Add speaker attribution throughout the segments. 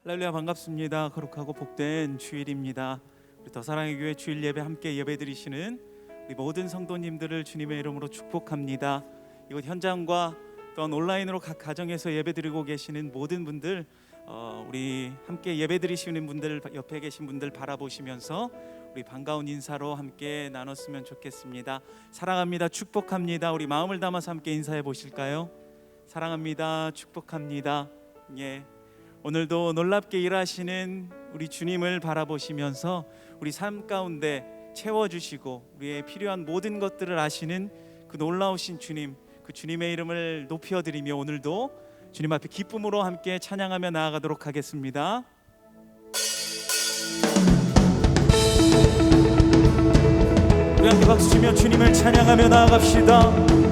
Speaker 1: 할렐루야, 반갑습니다. 거룩하고 복된 주일입니다. 우리 더사랑의 교회 주일 예배 함께 예배드리시는 우리 모든 성도님들을 주님의 이름으로 축복합니다. 이곳 현장과 또한 온라인으로 각 가정에서 예배드리고 계시는 모든 분들, 우리 함께 예배드리시는 분들, 옆에 계신 분들 바라보시면서 우리 반가운 인사로 함께 나눴으면 좋겠습니다. 사랑합니다, 축복합니다. 우리 마음을 담아서 함께 인사해 보실까요? 사랑합니다, 축복합니다. 예. 오늘도 놀랍게 일하시는 우리 주님을 바라보시면서 우리 삶 가운데 채워주시고 우리의 필요한 모든 것들을 아시는 그 놀라우신 주님, 그 주님의 이름을 높여드리며 오늘도 주님 앞에 기쁨으로 함께 찬양하며 나아가도록 하겠습니다. 우리 함께 박수치며 주님을 찬양하며 나아갑시다.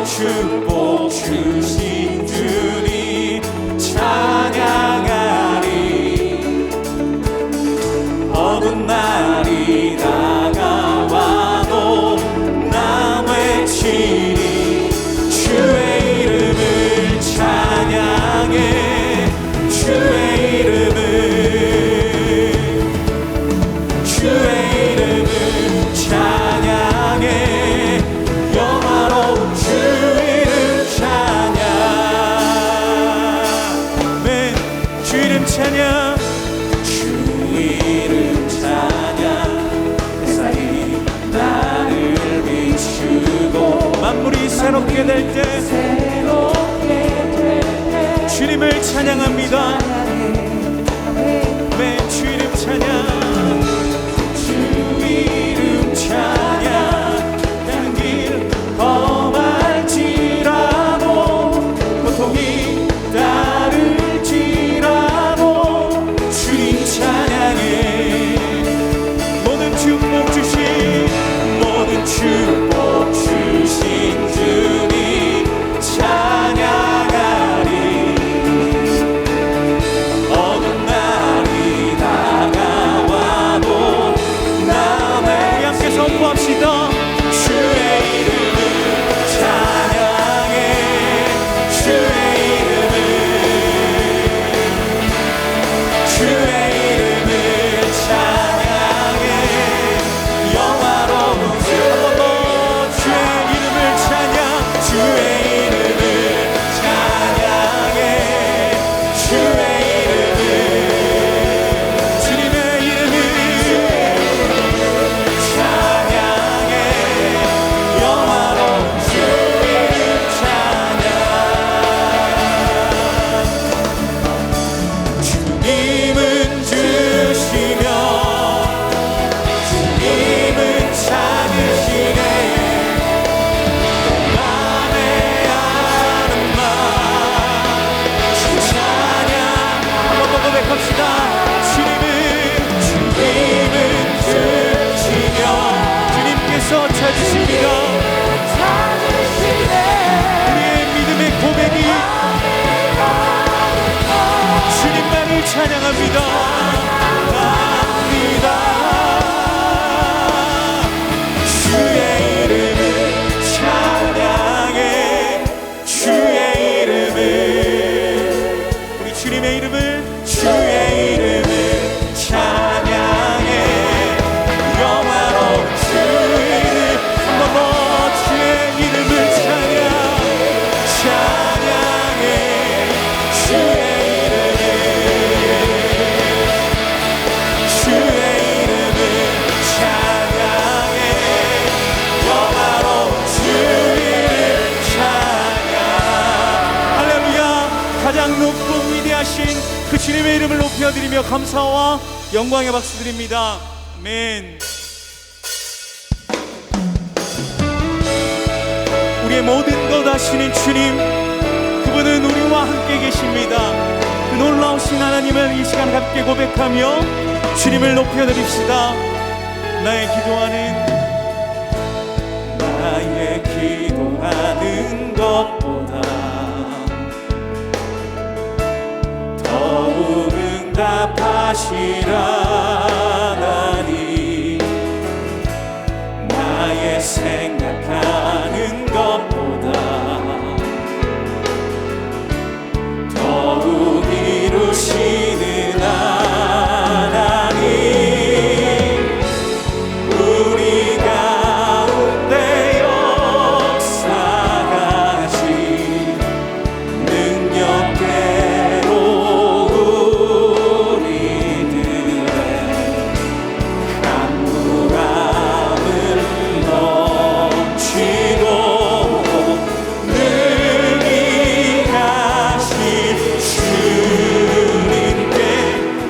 Speaker 1: 축복 주신 주님 찬양하리. 어두운 날이 다가와도 나 외치리. 주의 이름을 찬양해. 주의 이름을 찬양해. 영화로운 주 찬양. 주 이름 찬양. 햇살이 나를 비추고 만물이 새롭게 될 때 주님을 찬양합니다. 네, 주 이름 찬양. 주 이름 찬양. 향길 험할지라도 고통이 나를 축복 주신 주님 찬양하리. 어두운 날이 다가와도 남의 우리 함께 선포합시다. 주의 이름을 찬양해. 주의 이름을 찬양해. 영화로운 주의 이름을 찬양해. 주의 이름을 주님의 이름을 찬양해. 영화로운 주의 찬양. 주님은 주시며 주님은 찾으시네. 고백합시다. 주님은 주시며 주님께서 찾으십니다. 우리의 믿음의 고백이 주님만을 찬양합니다. 주의 이름을 찬양해. 주의 이름을 우리 주님의 이름을 주의 이름을 찬양해. 영화로운 주 이름 한번 더 주의 이름을 찬양해. 주의 이름을 가장 높고 위대하신 그 주님의 이름을 높여드리며 감사와 영광의 박수 드립니다. 아멘. 우리의 모든 것 아시는 주님, 그분은 우리와 함께 계십니다. 그 놀라우신 하나님을 이 시간 함께 고백하며 주님을 높여드립시다. 나의 기도하는 것보다 더욱 응답하시라나니, 나의 생각하는 것보다 더욱 이루시는 하나님, 우리 가운데 역사하신 능력대로 우리들의 강구함을 넘치고 능히 하실 주님께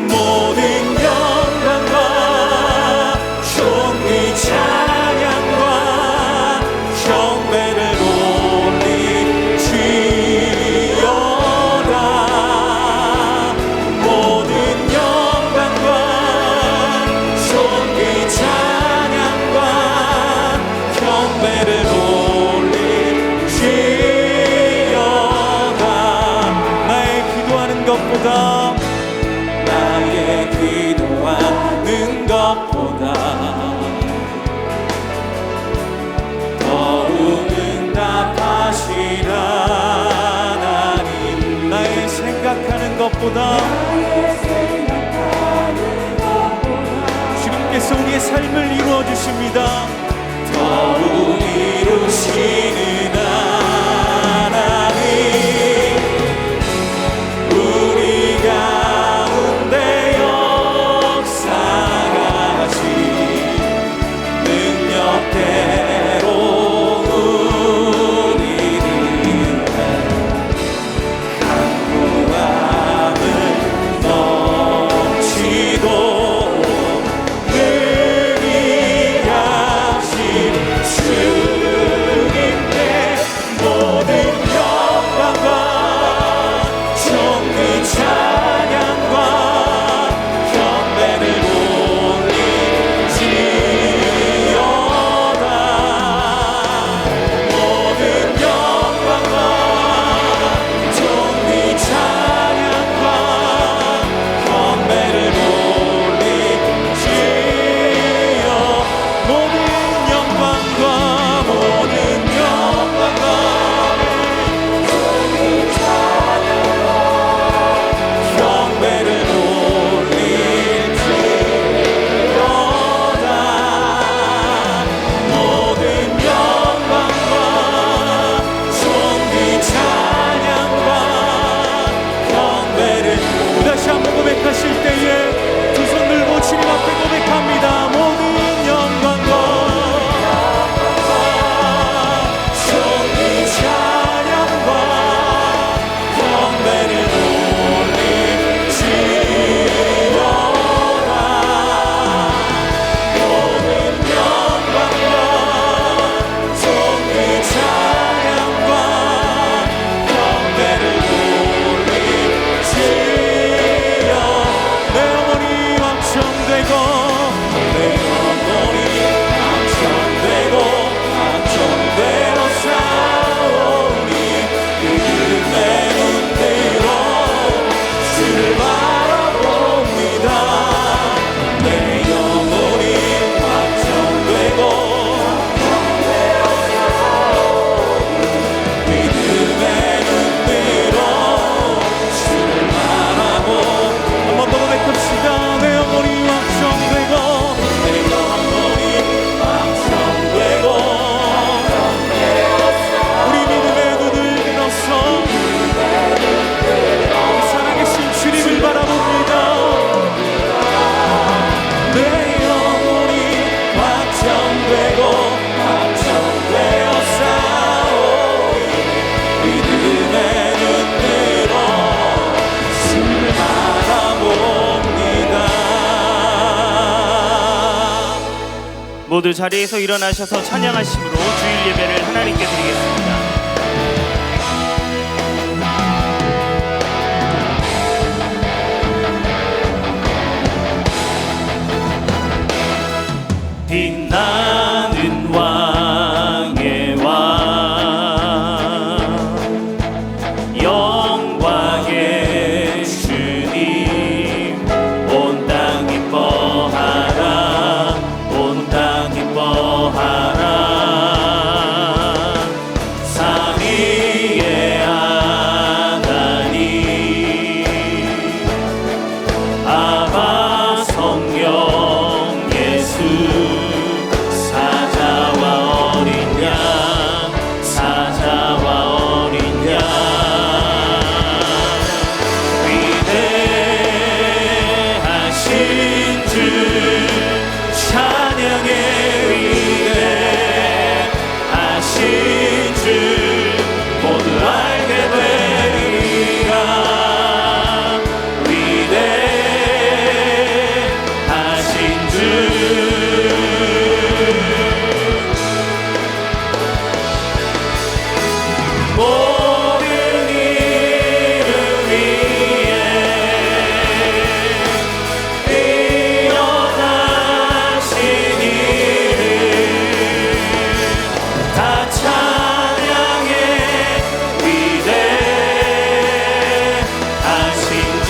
Speaker 1: 모든 영광과 존귀 찬양과 경배를 올리지어다. 모든 영광과 존귀 찬양과 경배를 올리지어다. 나의 기도하는 것보다 더욱 응답하시라나니, 나의 생각하는 것보다 주님께서 우리의 삶을 이루어 주십니다. 더욱 이루시는 하나님, 우리 가운데 역사하신 능력대로 우리들의 강구함을 넘치도 능히 하신 주님께
Speaker 2: 모두 자리에서 일어나셔서 찬양하심으로 주일 예배를 하나님께 드리겠습니다.
Speaker 3: 빛나는 왕의 왕 영광의 주님 온 땅 기뻐하라 온 땅 기뻐하라 삼위의 하나님 아바 성령 예수 사자와 어린 양 사자와 어린 양 위대하신 주 찬양의 위대하신 주 모두 알게 되리라 위대하신 주 모든 이름 위에 뛰어나신 이름 다 찬양해 위대하신 주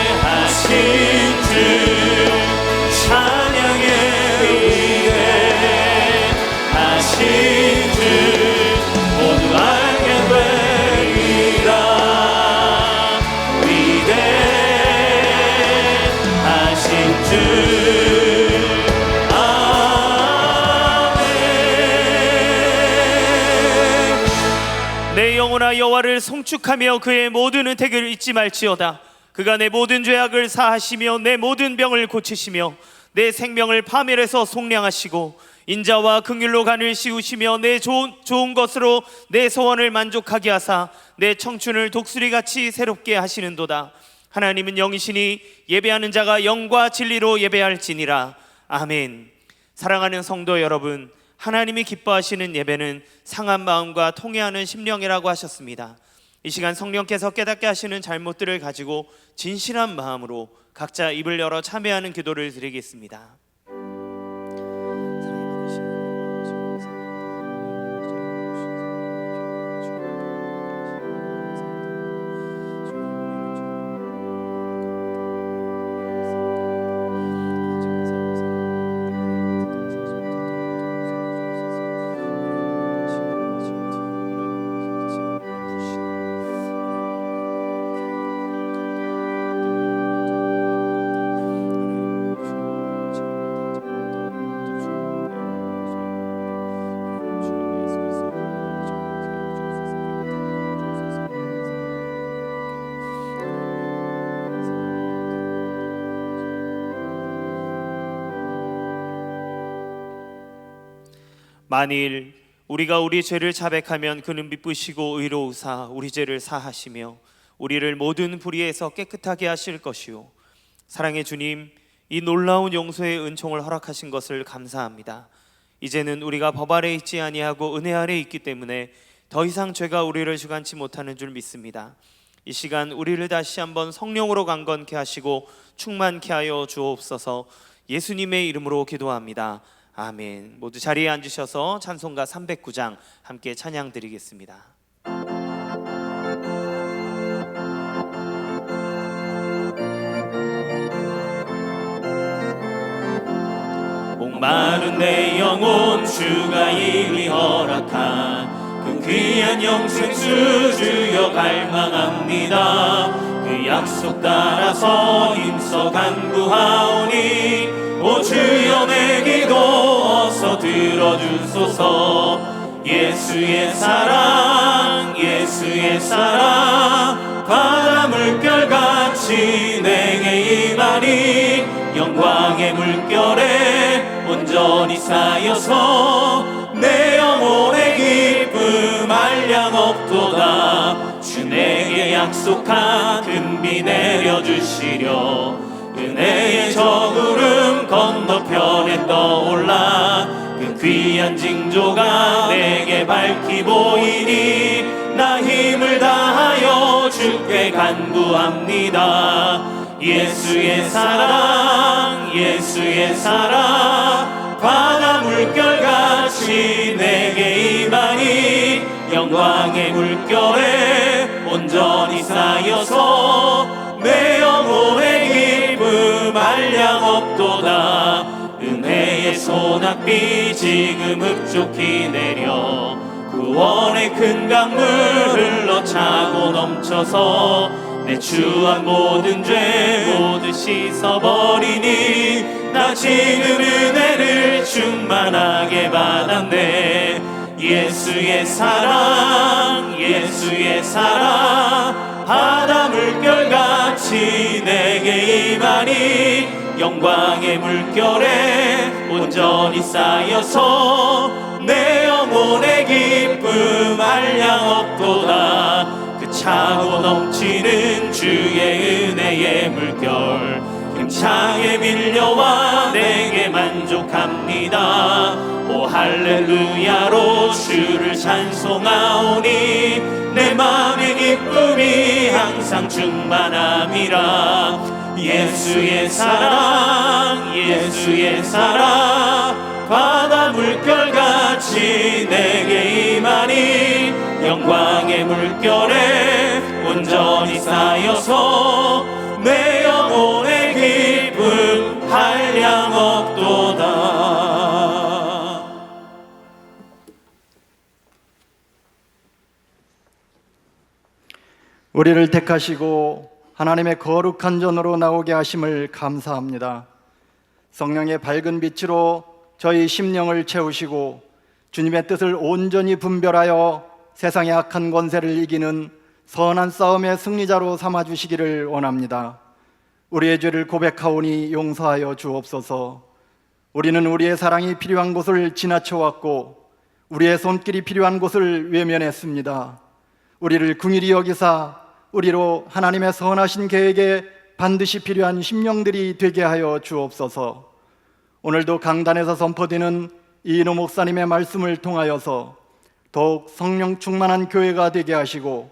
Speaker 3: 위대하신 주 찬양의 위대하신 주 모두 알게 되리라 위대하신 주 아멘.
Speaker 2: 내 영혼아 여호와를 송축하며 그의 모든 은택을 잊지 말지어다. 그가 내 모든 죄악을 사하시며 내 모든 병을 고치시며 내 생명을 파멸해서 속량하시고 인자와 긍휼로 간을 씌우시며 내 좋은 것으로 내 소원을 만족하게 하사 내 청춘을 독수리같이 새롭게 하시는도다. 하나님은 영이시니 예배하는 자가 영과 진리로 예배할지니라. 아멘. 사랑하는 성도 여러분, 하나님이 기뻐하시는 예배는 상한 마음과 통회하는 심령이라고 하셨습니다. 이 시간 성령께서 깨닫게 하시는 잘못들을 가지고 진실한 마음으로 각자 입을 열어 참회하는 기도를 드리겠습니다. 만일 우리가 우리 죄를 자백하면 그는 미쁘시고 의로우사 우리 죄를 사하시며 우리를 모든 불의에서 깨끗하게 하실 것이요. 사랑의 주님, 이 놀라운 용서의 은총을 허락하신 것을 감사합니다. 이제는 우리가 법 아래 있지 아니하고 은혜 아래 있기 때문에 더 이상 죄가 우리를 주관치 못하는 줄 믿습니다. 이 시간 우리를 다시 한번 성령으로 강건케 하시고 충만케 하여 주옵소서. 예수님의 이름으로 기도합니다. 아멘. 모두 자리에 앉으셔서 찬송가 309장 함께 찬양 드리겠습니다.
Speaker 3: 목마른 내 영혼 주가 이미 허락한 그 귀한 영생수 주여 갈망합니다. 그 약속 따라서 힘써 간구하오니 오 주여 내 기도 어서 들어주소서. 예수의 사랑 예수의 사랑 바다 물결같이 내게 임하니 영광의 물결에 온전히 쌓여서 내 영혼의 기쁨 한량 없도다. 주 내게 우리에게 약속한 금비 내려주시려 은혜의 저구름 건너편에 떠올라 그 귀한 징조가 내게 밝히 보이니 나 힘을 다하여 주께 간구합니다. 예수의 사랑 예수의 사랑 바다 물결같이 내게 임하니 영광의 물결에 온전히 쌓여서 내 영혼의 기쁨 한량 없도다. 은혜의 소낙비 지금 흡족히 내려 구원의 큰 강물 흘러 차고 넘쳐서 내 추한 모든 죄 모두 씻어버리니 나 지금 은혜를 충만하게 받았네. 예수의 사랑 예수의 사랑 바다 물결같이 내게 임하니 영광의 물결에 온전히 쌓여서 내 영혼의 기쁨 한량 없도다. 그 차고 넘치는 주의 은혜의 물결 힘차게 밀려와 내게 만족합니다. 오 할렐루야로 주를 찬송하오니 내 맘의 기쁨이 항상 충만함이라. 예수의 사랑 예수의 사랑 바다 물결같이 내게 임하니 영광의 물결에 온전히 쌓여서 내 영혼의 기쁨 한량 없도다.
Speaker 4: 우리를 택하시고 하나님의 거룩한 전으로 나오게 하심을 감사합니다. 성령의 밝은 빛으로 저희 심령을 채우시고 주님의 뜻을 온전히 분별하여 세상의 악한 권세를 이기는 선한 싸움의 승리자로 삼아주시기를 원합니다. 우리의 죄를 고백하오니 용서하여 주옵소서. 우리는 우리의 사랑이 필요한 곳을 지나쳐왔고 우리의 손길이 필요한 곳을 외면했습니다. 우리를 긍휼히 여기사 우리로 하나님의 선하신 계획에 반드시 필요한 심령들이 되게 하여 주옵소서. 오늘도 강단에서 선포되는 이인호 목사님의 말씀을 통하여서 더욱 성령 충만한 교회가 되게 하시고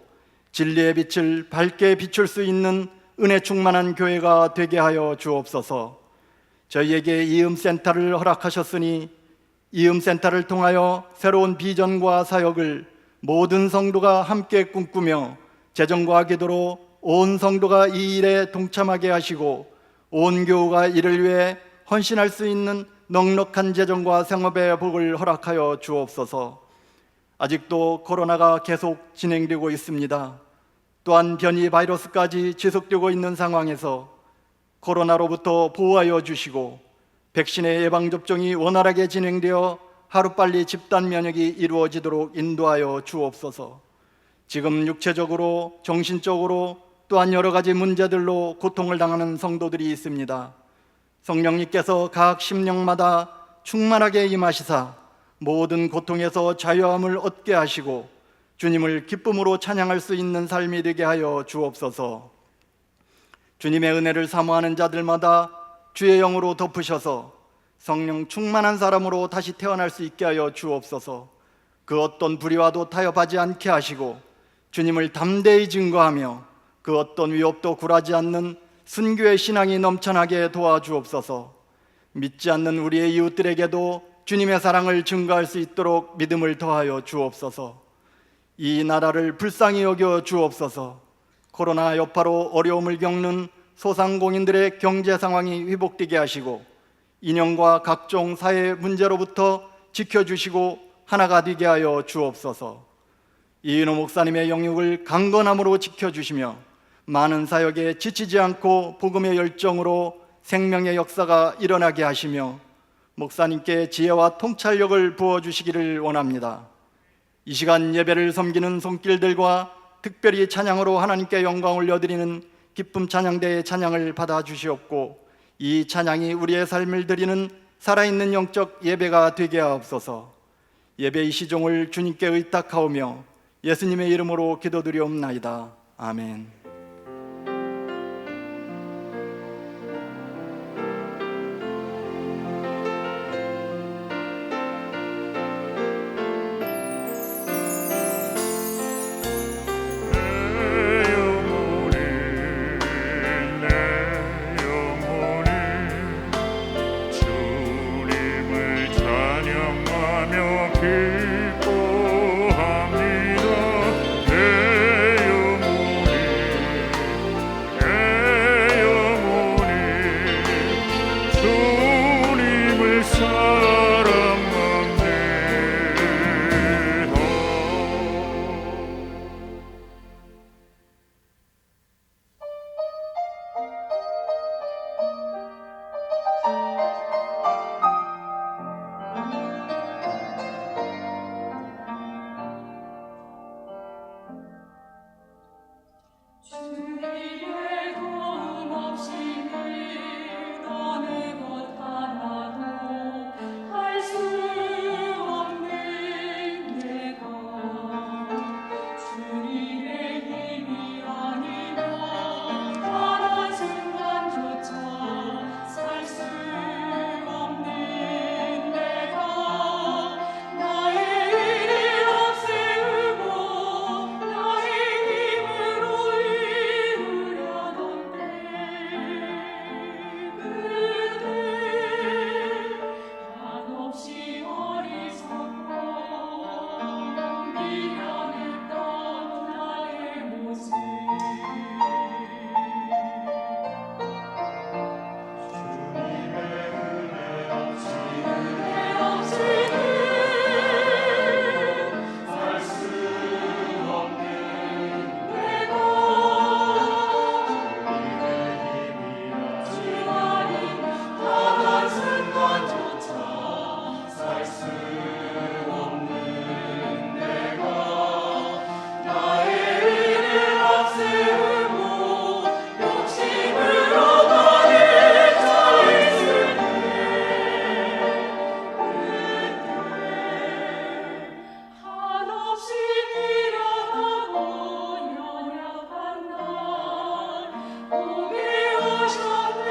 Speaker 4: 진리의 빛을 밝게 비출 수 있는 은혜 충만한 교회가 되게 하여 주옵소서. 저희에게 이음센터를 허락하셨으니 이음센터를 통하여 새로운 비전과 사역을 모든 성도가 함께 꿈꾸며 재정과 기도로 온 성도가 이 일에 동참하게 하시고 온 교우가 이를 위해 헌신할 수 있는 넉넉한 재정과 생업의 복을 허락하여 주옵소서. 아직도 코로나가 계속 진행되고 있습니다. 또한 변이 바이러스까지 지속되고 있는 상황에서 코로나로부터 보호하여 주시고 백신의 예방접종이 원활하게 진행되어 하루빨리 집단 면역이 이루어지도록 인도하여 주옵소서. 지금 육체적으로 정신적으로 또한 여러 가지 문제들로 고통을 당하는 성도들이 있습니다. 성령님께서 각 심령마다 충만하게 임하시사 모든 고통에서 자유함을 얻게 하시고 주님을 기쁨으로 찬양할 수 있는 삶이 되게 하여 주옵소서. 주님의 은혜를 사모하는 자들마다 주의 영으로 덮으셔서 성령 충만한 사람으로 다시 태어날 수 있게 하여 주옵소서. 그 어떤 불의와도 타협하지 않게 하시고 주님을 담대히 증거하며 그 어떤 위협도 굴하지 않는 순교의 신앙이 넘쳐나게 도와주옵소서. 믿지 않는 우리의 이웃들에게도 주님의 사랑을 증거할 수 있도록 믿음을 더하여 주옵소서. 이 나라를 불쌍히 여겨 주옵소서. 코로나 여파로 어려움을 겪는 소상공인들의 경제 상황이 회복되게 하시고 인연과 각종 사회 문제로부터 지켜주시고 하나가 되게 하여 주옵소서. 이인호 목사님의 영육을 강건함으로 지켜주시며 많은 사역에 지치지 않고 복음의 열정으로 생명의 역사가 일어나게 하시며 목사님께 지혜와 통찰력을 부어주시기를 원합니다. 이 시간 예배를 섬기는 손길들과 특별히 찬양으로 하나님께 영광 올려드리는 기쁨 찬양대의 찬양을 받아주시옵고 이 찬양이 우리의 삶을 드리는 살아있는 영적 예배가 되게 하옵소서. 예배 이 시종을 주님께 의탁하오며 예수님의 이름으로 기도드리옵나이다. 아멘.
Speaker 5: 주님을 찬양하며 기뻐합니다. 내 영혼이 주님을 사랑합니다.
Speaker 6: 주님의 도움 없이는 어느 것 하나도 할 수 없는 내가 주님의 힘이 아니면 단 한 순간조차 살 수 없는 내가 나의 일을 앞세우고 나의 힘으로 이루려던 때 그때 한없이 어리석고 미련했던 나의 모습 은혜 없이는 살 수 없는 내가 주 아니면 단 한 순간조차 살 수 없는 내가 나의 의를 앞세우고 욕심으로 나를 차있으니 한없이 미련하고 연약한 날 보게 오셨네.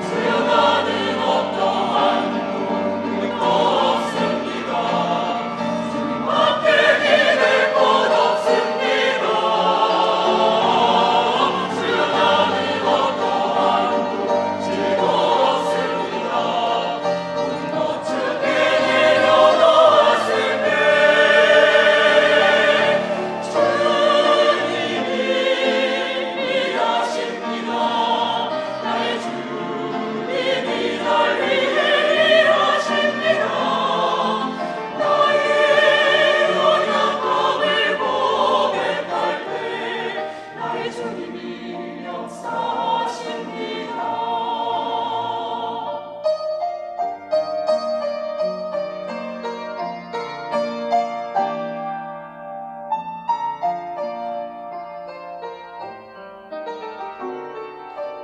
Speaker 6: 수요나는 어떠한 능력도 없습니다. 주님밖에 기댈 곳 없습니다. 수요나는 어떠한 질도 없습니다. 모든 것 주께 내려놓았을 때 주님이 일하십니다. 나의 주님이 날 위해 일하십니다. 나의 연약함을 고백할 때 나의 주님이 역사하십니다.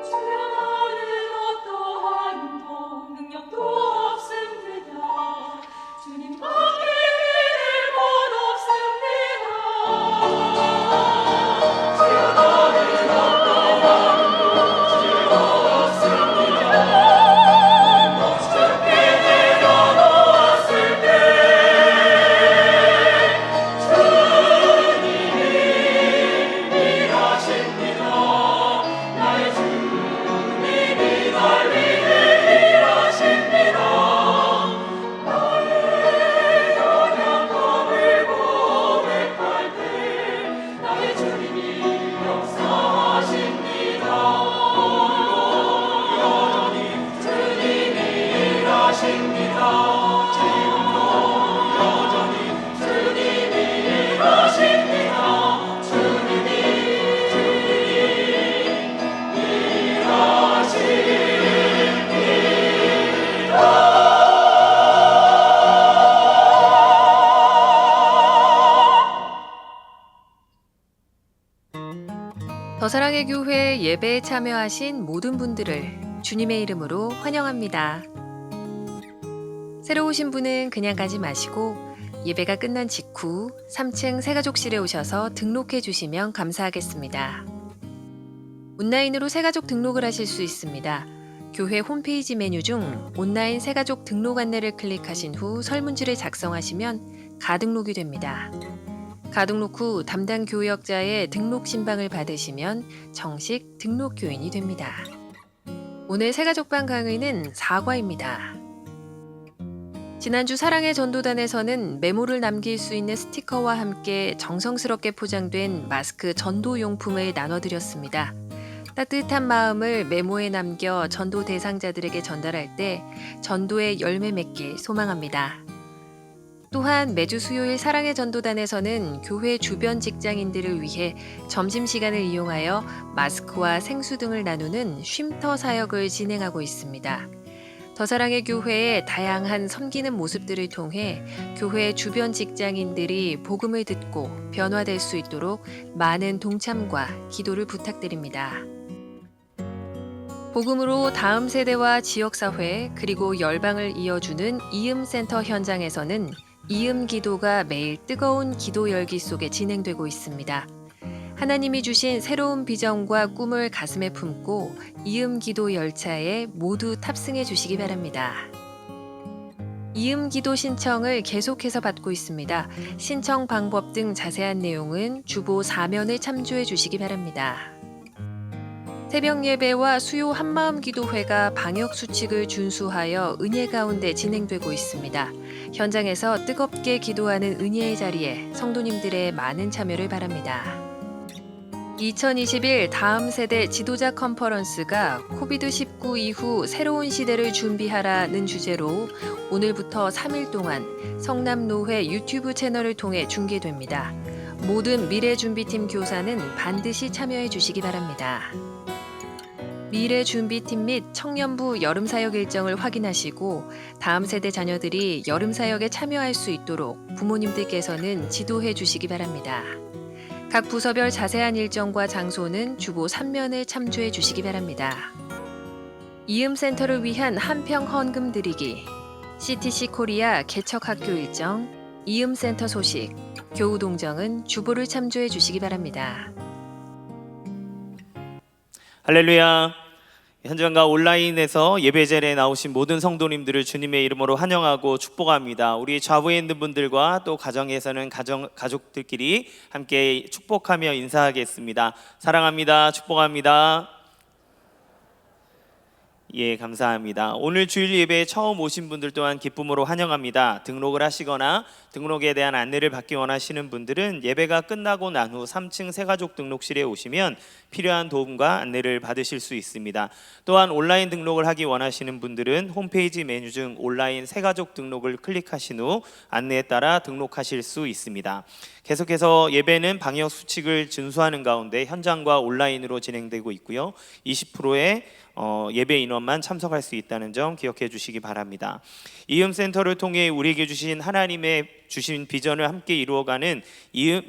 Speaker 6: 주여나는 어떠한 능력도 없습니다. 주님밖에 기댈 곳 없습니다. 주여나는 어떠한 능력도 없습니다. 주께 내려놓았을 때 주님이 일하십니다. 나의 주님이 날 위해 일하십니다. 나의 연약함을 고백할 때 나의 주님이 역사하십니다. 오늘도 여전히 주님이 일하십니다. 지금도 여전히 주님이 일하십니다. 주님이
Speaker 7: 더사랑의 교회 예배에 참여하신 모든 분들을 주님의 이름으로 환영합니다. 새로 오신 분은 그냥 가지 마시고 예배가 끝난 직후 3층 새가족실에 오셔서 등록해 주시면 감사하겠습니다. 온라인으로 새가족 등록을 하실 수 있습니다. 교회 홈페이지 메뉴 중 온라인 새가족 등록 안내를 클릭하신 후 설문지를 작성하시면 가등록이 됩니다. 가등록 후 담당 교역자의 등록 신방을 받으시면 정식 등록 교인이 됩니다. 오늘 새가족방 강의는 4과입니다. 지난주 사랑의 전도단에서는 메모를 남길 수 있는 스티커와 함께 정성스럽게 포장된 마스크 전도용품을 나눠드렸습니다. 따뜻한 마음을 메모에 남겨 전도 대상자들에게 전달할 때 전도의 열매 맺길 소망합니다. 또한 매주 수요일 사랑의 전도단에서는 교회 주변 직장인들을 위해 점심시간을 이용하여 마스크와 생수 등을 나누는 쉼터 사역을 진행하고 있습니다. 더 사랑의 교회의 다양한 섬기는 모습들을 통해 교회 주변 직장인들이 복음을 듣고 변화될 수 있도록 많은 동참과 기도를 부탁드립니다. 복음으로 다음 세대와 지역사회 그리고 열방을 이어주는 이음센터 현장에서는 이음 기도가 매일 뜨거운 기도 열기 속에 진행되고 있습니다. 하나님이 주신 새로운 비전과 꿈을 가슴에 품고 이음 기도 열차에 모두 탑승해 주시기 바랍니다. 이음 기도 신청을 계속해서 받고 있습니다. 신청 방법 등 자세한 내용은 주보 사면을 참조해 주시기 바랍니다. 새벽 예배와 수요 한마음 기도회가 방역 수칙을 준수하여 은혜 가운데 진행되고 있습니다. 현장에서 뜨겁게 기도하는 은혜의 자리에 성도님들의 많은 참여를 바랍니다. 2021 다음 세대 지도자 컨퍼런스가 코비드-19 이후 새로운 시대를 준비하라는 주제로 오늘부터 3일 동안 성남노회 유튜브 채널을 통해 중계됩니다. 모든 미래준비팀 교사는 반드시 참여해 주시기 바랍니다. 미래준비팀 및 청년부 여름사역 일정을 확인하시고 다음 세대 자녀들이 여름사역에 참여할 수 있도록 부모님들께서는 지도해 주시기 바랍니다. 각 부서별 자세한 일정과 장소는 주보 3면을 참조해 주시기 바랍니다. 이음센터를 위한 한평 헌금 드리기, CTC 코리아 개척학교 일정, 이음센터 소식, 교우 동정은 주보를 참조해 주시기 바랍니다.
Speaker 2: 할렐루야. 현장과 온라인에서 예배 자리에 나오신 모든 성도님들을 주님의 이름으로 환영하고 축복합니다. 우리 좌우에 있는 분들과 또 가정에서는 가족들끼리 함께 축복하며 인사하겠습니다. 사랑합니다. 축복합니다. 예, 감사합니다. 오늘 주일 예배에 처음 오신 분들 또한 기쁨으로 환영합니다. 등록을 하시거나 등록에 대한 안내를 받기 원하시는 분들은 예배가 끝나고 난 후 3층 새가족 등록실에 오시면 필요한 도움과 안내를 받으실 수 있습니다. 또한 온라인 등록을 하기 원하시는 분들은 홈페이지 메뉴 중 온라인 새가족 등록을 클릭하신 후 안내에 따라 등록하실 수 있습니다. 계속해서 예배는 방역 수칙을 준수하는 가운데 현장과 온라인으로 진행되고 있고요. 20%의 예배 인원만 참석할 수 있다는 점 기억해 주시기 바랍니다. 이음센터를 통해 우리에게 주신 하나님의 주신 비전을 함께 이루어가는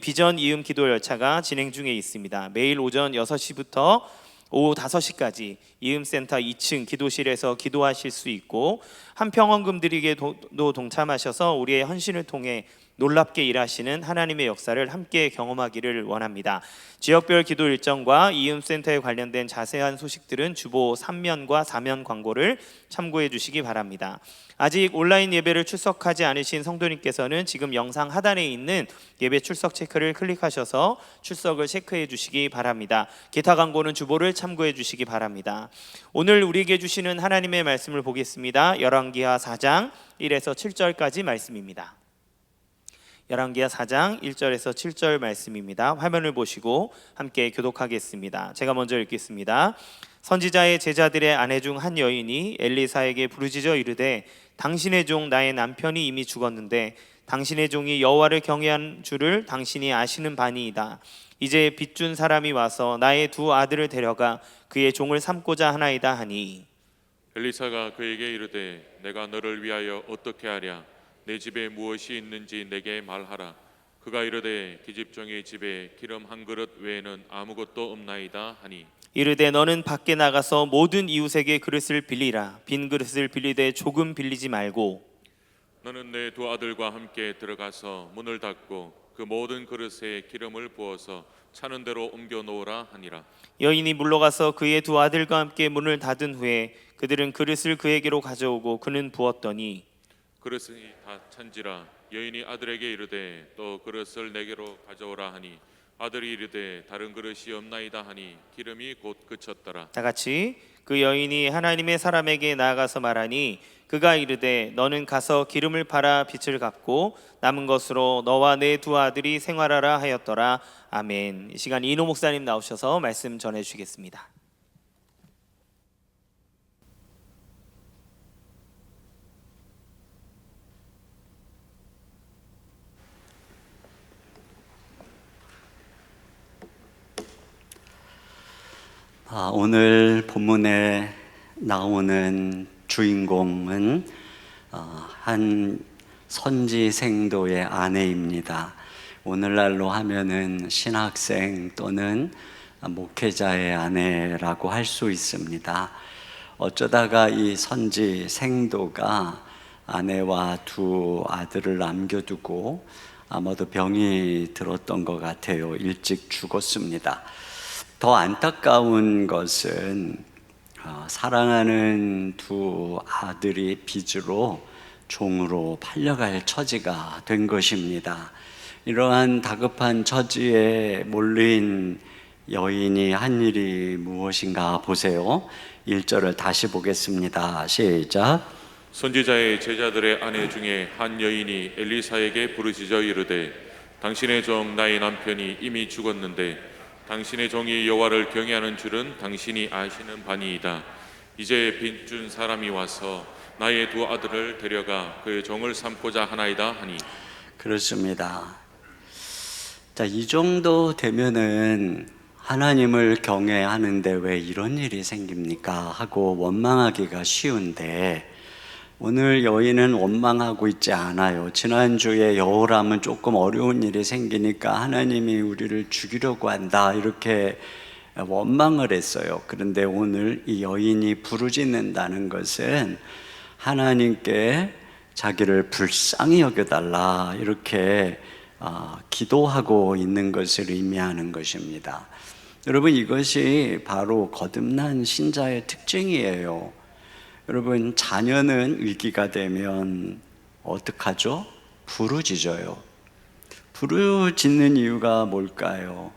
Speaker 2: 비전 이음 기도 열차가 진행 중에 있습니다. 매일 오전 6시부터 오후 5시까지 이음센터 2층 기도실에서 기도하실 수 있고 한평원금 드리기에도 동참하셔서 우리의 헌신을 통해 놀랍게 일하시는 하나님의 역사를 함께 경험하기를 원합니다. 지역별 기도 일정과 이음센터에 관련된 자세한 소식들은 주보 3면과 4면 광고를 참고해 주시기 바랍니다. 아직 온라인 예배를 출석하지 않으신 성도님께서는 지금 영상 하단에 있는 예배 출석 체크를 클릭하셔서 출석을 체크해 주시기 바랍니다. 기타 광고는 주보를 참고해 주시기 바랍니다. 오늘 우리에게 주시는 하나님의 말씀을 보겠습니다. 열왕기하 4장 1에서 7절까지 말씀입니다. 열왕기하 4장 1절에서 7절 말씀입니다. 화면을 보시고 함께 교독하겠습니다. 제가 먼저 읽겠습니다. 선지자의 제자들의 아내 중 한 여인이 엘리사에게 부르짖어 이르되 당신의 종 나의 남편이 이미 죽었는데 당신의 종이 여호와를 경외한 줄을 당신이 아시는 바니이다. 이제 빚준 사람이 와서 나의 두 아들을 데려가 그의 종을 삼고자 하나이다 하니
Speaker 5: 엘리사가 그에게 이르되 내가 너를 위하여 어떻게 하랴 내 집에 무엇이 있는지 내게 말하라. 그가 이르되 기집종의 집에 기름 한 그릇 외에는 아무것도 없나이다 하니
Speaker 2: 이르되 너는 밖에 나가서 모든 이웃에게 그릇을 빌리라. 빈 그릇을 빌리되 조금 빌리지 말고
Speaker 5: 너는 내 두 아들과 함께 들어가서 문을 닫고 그 모든 그릇에 기름을 부어서 차는 대로 옮겨 놓으라 하니라.
Speaker 2: 여인이 물러가서 그의 두 아들과 함께 문을 닫은 후에 그들은 그릇을 그에게로 가져오고 그는 부었더니
Speaker 5: 그릇이 다 찬지라. 여인이 아들에게 이르되 또 그릇을 내게로 가져오라 하니 아들이 이르되 다른 그릇이 없나이다 하니 기름이 곧 그쳤더라.
Speaker 2: 다 같이 그 여인이 하나님의 사람에게 나아가서 말하니 그가 이르되 너는 가서 기름을 팔아 빚을 갚고 남은 것으로 너와 내 두 아들이 생활하라 하였더라. 아멘. 이 시간 이노 목사님 나오셔서 말씀 전해 주시겠습니다.
Speaker 8: 오늘 본문에 나오는 주인공은 한 선지 생도의 아내입니다. 오늘날로 하면은 신학생 또는 목회자의 아내라고 할 수 있습니다. 어쩌다가 이 선지 생도가 아내와 두 아들을 남겨두고 아마도 병이 들었던 것 같아요. 일찍 죽었습니다. 더 안타까운 것은 사랑하는 두 아들이 빚으로 종으로 팔려갈 처지가 된 것입니다. 이러한 다급한 처지에 몰린 여인이 한 일이 무엇인가 보세요. 1절을 다시 보겠습니다. 시작.
Speaker 5: 선지자의 제자들의 아내 중에 한 여인이 엘리사에게 부르짖어 이르되 당신의 종 나의 남편이 이미 죽었는데 당신의 종이 여호와를 경외하는 줄은 당신이 아시는 바니이다. 이제 빚 준 사람이 와서 나의 두 아들을 데려가 그의 종을 삼고자 하나이다 하니.
Speaker 8: 그렇습니다. 자, 이 정도 되면은 하나님을 경외하는데 왜 이런 일이 생깁니까 하고 원망하기가 쉬운데, 오늘 여인은 원망하고 있지 않아요. 지난주에 여호람은 조금 어려운 일이 생기니까 하나님이 우리를 죽이려고 한다 이렇게 원망을 했어요. 그런데 오늘 이 여인이 부르짖는다는 것은 하나님께 자기를 불쌍히 여겨달라 이렇게 기도하고 있는 것을 의미하는 것입니다. 여러분, 이것이 바로 거듭난 신자의 특징이에요. 여러분, 자녀는 위기가 되면 어떡하죠? 부르짖어요. 부르짖는 이유가 뭘까요?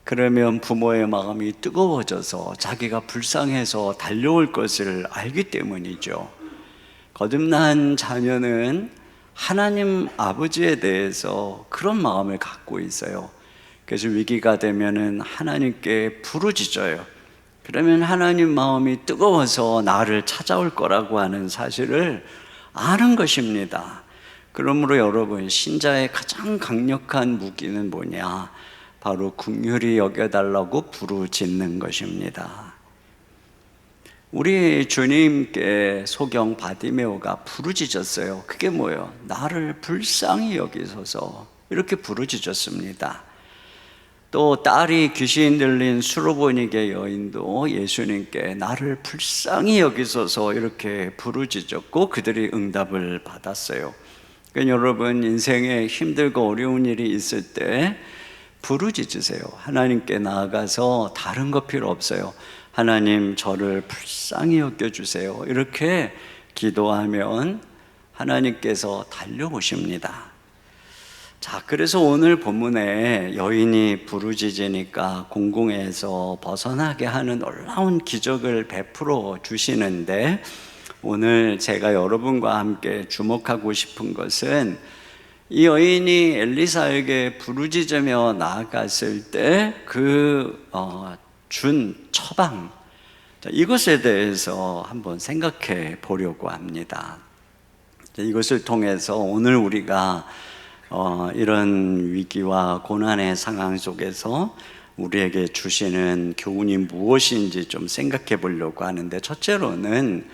Speaker 8: 그러면 부모의 마음이 뜨거워져서 자기가 불쌍해서 달려올 것을 알기 때문이죠. 거듭난 자녀는 하나님 아버지에 대해서 그런 마음을 갖고 있어요. 그래서 위기가 되면은 하나님께 부르짖어요. 그러면 하나님 마음이 뜨거워서 나를 찾아올 거라고 하는 사실을 아는 것입니다. 그러므로 여러분, 신자의 가장 강력한 무기는 뭐냐? 바로 긍휼히 여겨달라고 부르짖는 것입니다. 우리 주님께 소경 바디메오가 부르짖었어요. 그게 뭐예요? 나를 불쌍히 여기소서, 이렇게 부르짖었습니다. 또 딸이 귀신 들린 수로보니게 여인도 예수님께 나를 불쌍히 여기소서 이렇게 부르짖었고 그들이 응답을 받았어요. 그러니까 여러분, 인생에 힘들고 어려운 일이 있을 때 부르짖으세요. 하나님께 나아가서 다른 거 필요 없어요. 하나님, 저를 불쌍히 여겨주세요. 이렇게 기도하면 하나님께서 달려오십니다. 자, 그래서 오늘 본문에 여인이 부르짖으니까 공공에서 벗어나게 하는 놀라운 기적을 베풀어 주시는데, 오늘 제가 여러분과 함께 주목하고 싶은 것은 이 여인이 엘리사에게 부르짖으며 나아갔을 때 준 처방, 이것에 대해서 한번 생각해 보려고 합니다. 이것을 통해서 오늘 우리가 이런 위기와 고난의 상황 속에서 우리에게 주시는 교훈이 무엇인지 좀 생각해 보려고 하는데, 첫째로는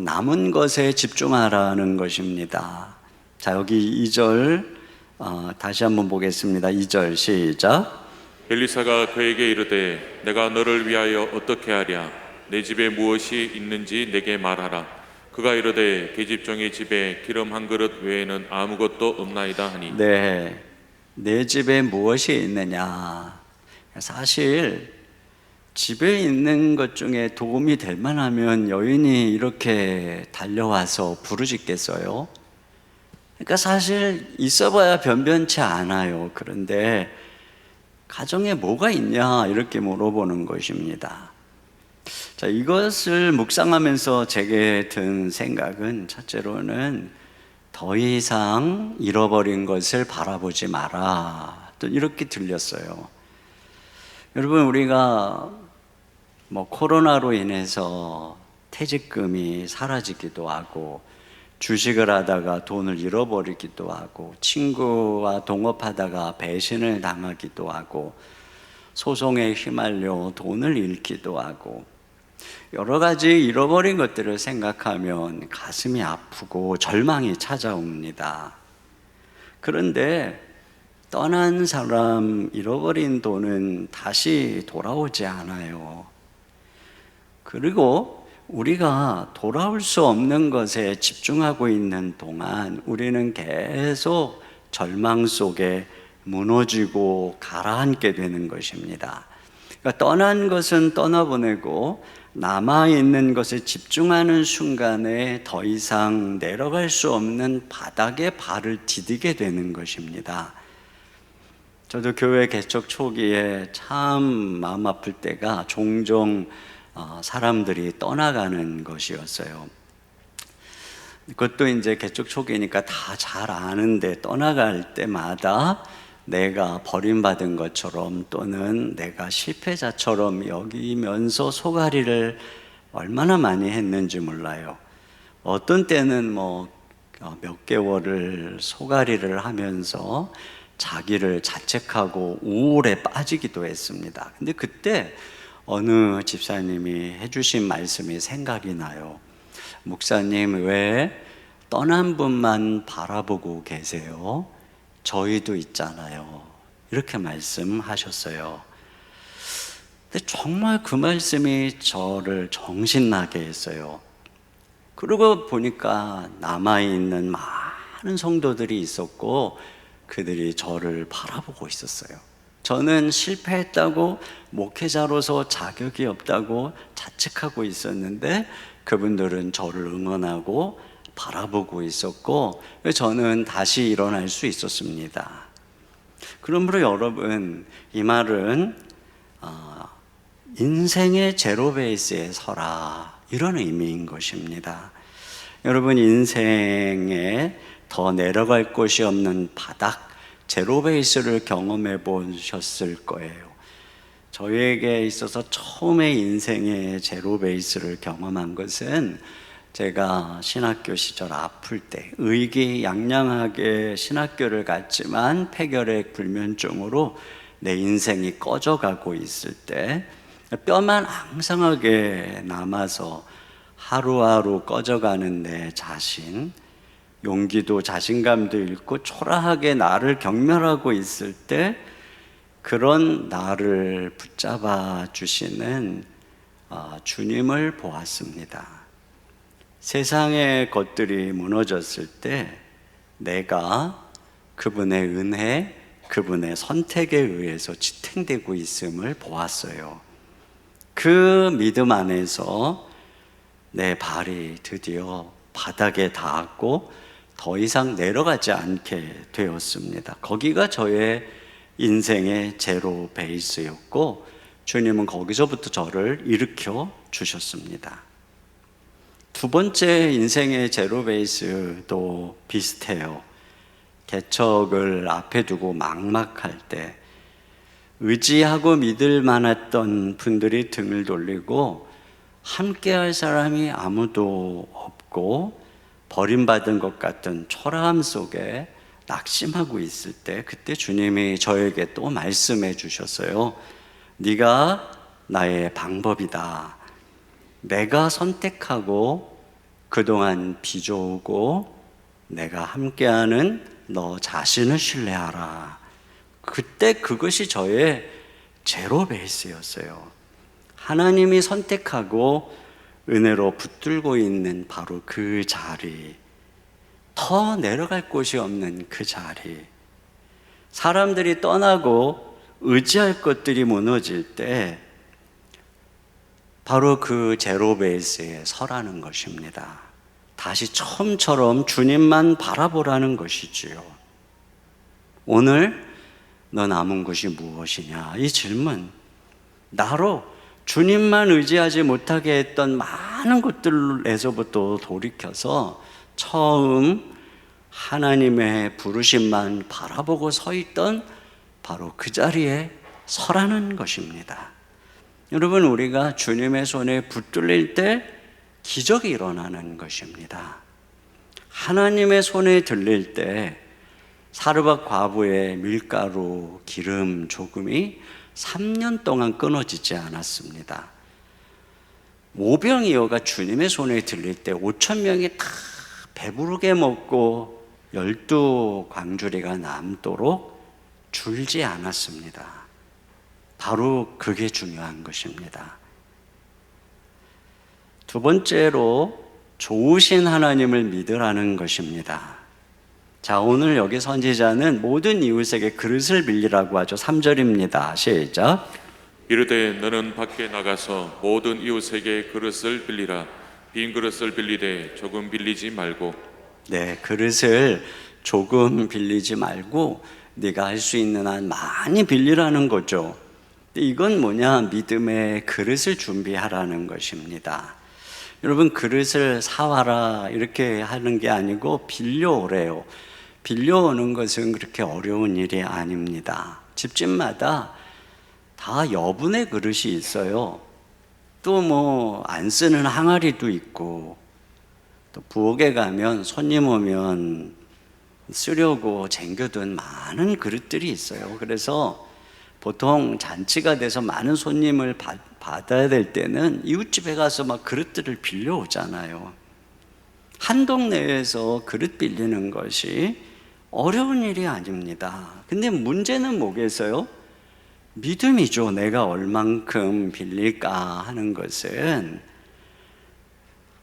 Speaker 8: 남은 것에 집중하라는 것입니다. 자, 여기 2절 다시 한번 보겠습니다. 2절 시작.
Speaker 5: 엘리사가 그에게 이르되 내가 너를 위하여 어떻게 하랴? 내 집에 무엇이 있는지 내게 말하라. 그가 이르되 계집종의 집에 기름 한 그릇 외에는 아무것도 없나이다 하니
Speaker 8: 네, 내 집에 무엇이 있느냐. 사실 집에 있는 것 중에 도움이 될 만하면 여인이 이렇게 달려와서 부르짖겠어요? 그러니까 사실 있어봐야 변변치 않아요. 그런데 가정에 뭐가 있냐 이렇게 물어보는 것입니다. 자, 이것을 묵상하면서 제게 든 생각은 첫째로는 더 이상 잃어버린 것을 바라보지 마라. 또 이렇게 들렸어요. 여러분, 우리가 코로나로 인해서 퇴직금이 사라지기도 하고 주식을 하다가 돈을 잃어버리기도 하고 친구와 동업하다가 배신을 당하기도 하고 소송에 휘말려 돈을 잃기도 하고 여러 가지 잃어버린 것들을 생각하면 가슴이 아프고 절망이 찾아옵니다. 그런데 떠난 사람, 잃어버린 돈은 다시 돌아오지 않아요. 그리고 우리가 돌아올 수 없는 것에 집중하고 있는 동안 우리는 계속 절망 속에 무너지고 가라앉게 되는 것입니다. 그러니까 떠난 것은 떠나보내고 남아있는 것에 집중하는 순간에 더 이상 내려갈 수 없는 바닥에 발을 디디게 되는 것입니다. 저도 교회 개척 초기에 참 마음 아플 때가 종종 사람들이 떠나가는 것이었어요. 그것도 이제 개척 초기니까 다 잘 아는데 떠나갈 때마다 내가 버림받은 것처럼 또는 내가 실패자처럼 여기면서 소가리를 얼마나 많이 했는지 몰라요. 어떤 때는 몇 개월을 소가리를 하면서 자기를 자책하고 우울에 빠지기도 했습니다. 근데 그때 어느 집사님이 해주신 말씀이 생각이 나요. 목사님, 왜 떠난 분만 바라보고 계세요? 저희도 있잖아요. 이렇게 말씀하셨어요. 근데 정말 그 말씀이 저를 정신나게 했어요. 그러고 보니까 남아있는 많은 성도들이 있었고 그들이 저를 바라보고 있었어요. 저는 실패했다고 목회자로서 자격이 없다고 자책하고 있었는데 그분들은 저를 응원하고 바라보고 있었고 저는 다시 일어날 수 있었습니다. 그러므로 여러분, 이 말은 인생의 제로 베이스에 서라, 이런 의미인 것입니다. 여러분, 인생에 더 내려갈 곳이 없는 바닥, 제로 베이스를 경험해 보셨을 거예요. 저에게 있어서 처음에 인생의 제로 베이스를 경험한 것은 제가 신학교 시절 아플 때 의기양양하게 신학교를 갔지만 폐결핵 불면증으로 내 인생이 꺼져가고 있을 때 뼈만 앙상하게 남아서 하루하루 꺼져가는 내 자신, 용기도 자신감도 잃고 초라하게 나를 경멸하고 있을 때 그런 나를 붙잡아 주시는 주님을 보았습니다. 세상의 것들이 무너졌을 때 내가 그분의 은혜, 그분의 선택에 의해서 지탱되고 있음을 보았어요. 그 믿음 안에서 내 발이 드디어 바닥에 닿았고 더 이상 내려가지 않게 되었습니다. 거기가 저의 인생의 제로 베이스였고 주님은 거기서부터 저를 일으켜 주셨습니다. 두 번째 인생의 제로 베이스도 비슷해요. 개척을 앞에 두고 막막할 때 의지하고 믿을 만했던 분들이 등을 돌리고 함께 할 사람이 아무도 없고 버림받은 것 같은 초라함 속에 낙심하고 있을 때 그때 주님이 저에게 또 말씀해 주셨어요. 네가 나의 방법이다. 내가 선택하고 그동안 빚어오고 내가 함께하는 너 자신을 신뢰하라. 그때 그것이 저의 제로 베이스였어요. 하나님이 선택하고 은혜로 붙들고 있는 바로 그 자리, 더 내려갈 곳이 없는 그 자리, 사람들이 떠나고 의지할 것들이 무너질 때 바로 그 제로 베이스에 서라는 것입니다. 다시 처음처럼 주님만 바라보라는 것이지요. 오늘 너 남은 것이 무엇이냐? 이 질문, 나로 주님만 의지하지 못하게 했던 많은 것들에서부터 돌이켜서 처음 하나님의 부르심만 바라보고 서 있던 바로 그 자리에 서라는 것입니다. 여러분, 우리가 주님의 손에 붙들릴 때 기적이 일어나는 것입니다. 하나님의 손에 들릴 때 사르밧 과부의 밀가루, 기름, 조금이 3년 동안 끊어지지 않았습니다. 모병이어가 주님의 손에 들릴 때 5천 명이 다 배부르게 먹고 12광주리가 남도록 줄지 않았습니다. 바로 그게 중요한 것입니다. 두 번째로 좋으신 하나님을 믿으라는 것입니다. 자, 오늘 여기 선지자는 모든 이웃에게 그릇을 빌리라고 하죠. 3절입니다. 시작.
Speaker 5: 이르되 너는 밖에 나가서 모든 이웃에게 그릇을 빌리라. 빈 그릇을 빌리되 조금 빌리지 말고.
Speaker 8: 네, 그릇을 조금 빌리지 말고 네가 할 수 있는 한 많이 빌리라는 거죠. 이건 뭐냐? 믿음의 그릇을 준비하라는 것입니다. 여러분, 그릇을 사와라 이렇게 하는 게 아니고 빌려오래요. 빌려오는 것은 그렇게 어려운 일이 아닙니다. 집집마다 다 여분의 그릇이 있어요. 또 뭐 안 쓰는 항아리도 있고, 또 부엌에 가면 손님 오면 쓰려고 쟁겨둔 많은 그릇들이 있어요. 그래서 보통 잔치가 돼서 많은 손님을 받아야 될 때는 이웃집에 가서 막 그릇들을 빌려오잖아요. 한 동네에서 그릇 빌리는 것이 어려운 일이 아닙니다. 근데 문제는 뭐겠어요? 믿음이죠. 내가 얼만큼 빌릴까 하는 것은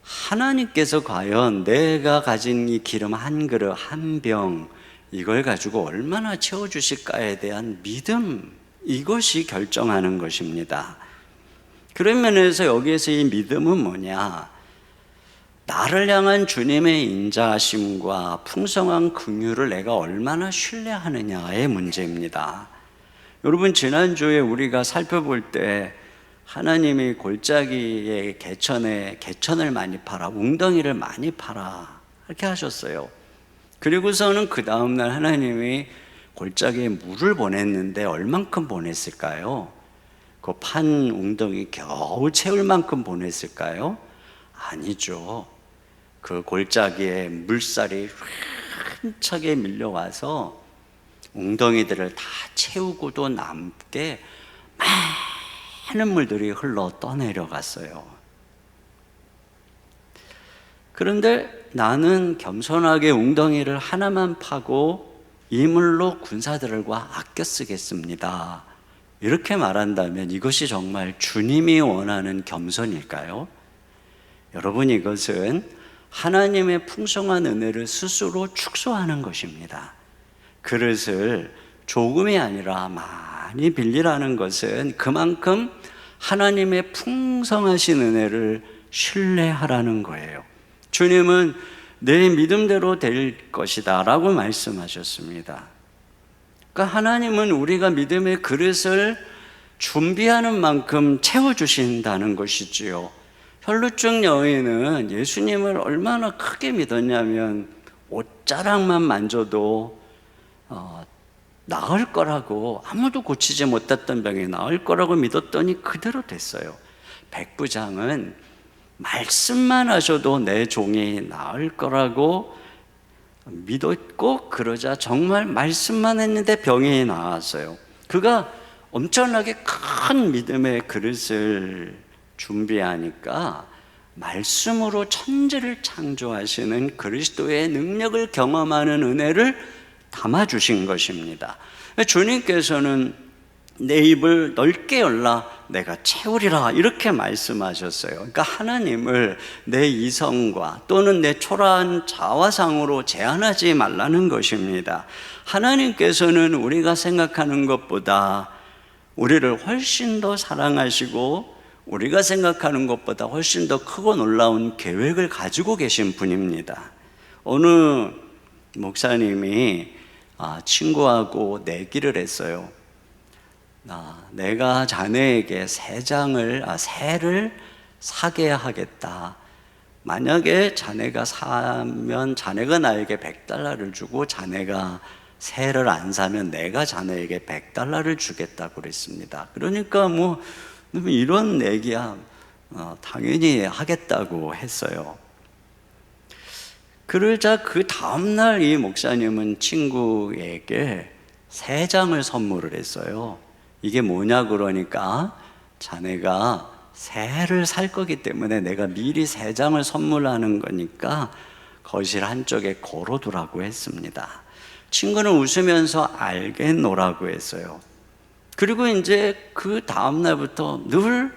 Speaker 8: 하나님께서 과연 내가 가진 이 기름 한 그릇, 한 병, 이걸 가지고 얼마나 채워주실까에 대한 믿음, 이것이 결정하는 것입니다. 그런 면에서 여기에서 이 믿음은 뭐냐? 나를 향한 주님의 인자하심과 풍성한 긍휼을 내가 얼마나 신뢰하느냐의 문제입니다. 여러분, 지난주에 우리가 살펴볼 때 하나님이 골짜기에 개천을 많이 팔아, 웅덩이를 많이 팔아 이렇게 하셨어요. 그리고서는 그 다음날 하나님이 골짜기에 물을 보냈는데 얼만큼 보냈을까요? 그 판 웅덩이 겨우 채울 만큼 보냈을까요? 아니죠. 그 골짜기에 물살이 힘차게 밀려와서 웅덩이들을 다 채우고도 남게 많은 물들이 흘러 떠내려갔어요. 그런데 나는 겸손하게 웅덩이를 하나만 파고 이 물로 군사들과 아껴 쓰겠습니다. 이렇게 말한다면 이것이 정말 주님이 원하는 겸손일까요? 여러분, 이것은 하나님의 풍성한 은혜를 스스로 축소하는 것입니다. 그릇을 조금이 아니라 많이 빌리라는 것은 그만큼 하나님의 풍성하신 은혜를 신뢰하라는 거예요. 주님은 내 믿음대로 될 것이다 라고 말씀하셨습니다. 그러니까 하나님은 우리가 믿음의 그릇을 준비하는 만큼 채워주신다는 것이지요. 혈루증 여인은 예수님을 얼마나 크게 믿었냐면 옷자락만 만져도 나을 거라고, 아무도 고치지 못했던 병이 나을 거라고 믿었더니 그대로 됐어요. 백부장은 말씀만 하셔도 내 종이 나을 거라고 믿었고, 그러자 정말 말씀만 했는데 병이 나았어요. 그가 엄청나게 큰 믿음의 그릇을 준비하니까 말씀으로 천지를 창조하시는 그리스도의 능력을 경험하는 은혜를 담아주신 것입니다. 주님께서는 내 입을 넓게 열라 내가 채우리라 이렇게 말씀하셨어요. 그러니까 하나님을 내 이성과 또는 내 초라한 자화상으로 제한하지 말라는 것입니다. 하나님께서는 우리가 생각하는 것보다 우리를 훨씬 더 사랑하시고 우리가 생각하는 것보다 훨씬 더 크고 놀라운 계획을 가지고 계신 분입니다. 어느 목사님이 친구하고 내기를 했어요. 내가 자네에게 새를 사게 하겠다. 만약에 자네가 사면 자네가 나에게 $100를 주고 자네가 새를 안 사면 내가 자네에게 $100를 주겠다고 그랬습니다. 그러니까 뭐 이런 내기야 당연히 하겠다고 했어요. 그러자 그 다음날 이 목사님은 친구에게 3장을 선물을 했어요. 이게 뭐냐 그러니까 자네가 새를 살 거기 때문에 내가 미리 3장을 선물하는 거니까 거실 한쪽에 걸어두라고 했습니다. 친구는 웃으면서 알겠노라고 했어요. 그리고 이제 그 다음날부터 늘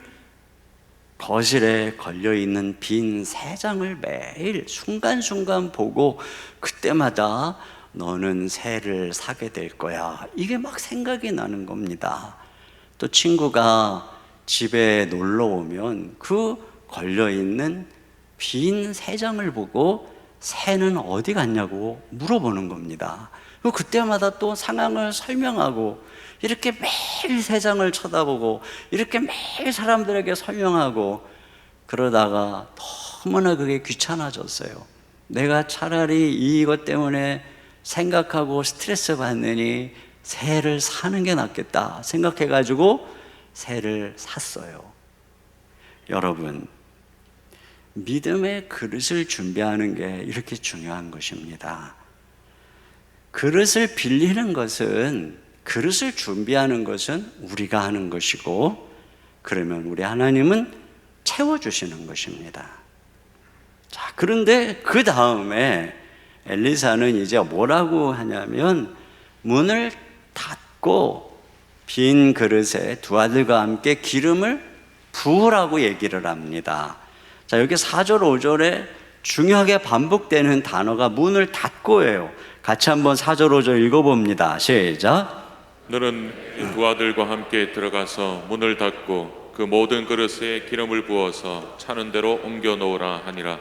Speaker 8: 거실에 걸려있는 빈 3장을 매일 순간순간 보고 그때마다 너는 새를 사게 될 거야. 이게 막 생각이 나는 겁니다. 또 친구가 집에 놀러 오면 그 걸려있는 빈 3장을 보고 새는 어디 갔냐고 물어보는 겁니다. 그때마다 또 상황을 설명하고 이렇게 매일 3장을 쳐다보고 이렇게 매일 사람들에게 설명하고 그러다가 너무나 그게 귀찮아졌어요. 내가 차라리 이것 때문에 생각하고 스트레스 받느니 새를 사는 게 낫겠다 생각해가지고 새를 샀어요. 여러분, 믿음의 그릇을 준비하는 게 이렇게 중요한 것입니다. 그릇을 빌리는 것은, 그릇을 준비하는 것은 우리가 하는 것이고, 그러면 우리 하나님은 채워주시는 것입니다. 자, 그런데 그 다음에 엘리사는 이제 뭐라고 하냐면 문을 닫고 빈 그릇에 2 아들과 함께 기름을 부으라고 얘기를 합니다. 자, 여기 4절 5절에 중요하게 반복되는 단어가 문을 닫고예요. 같이 한번 4절 5절 읽어봅니다. 시작.
Speaker 5: 너는 2 아들과 함께 들어가서 문을 닫고 그 모든 그릇에 기름을 부어서 차는 대로 옮겨 놓으라 하니라.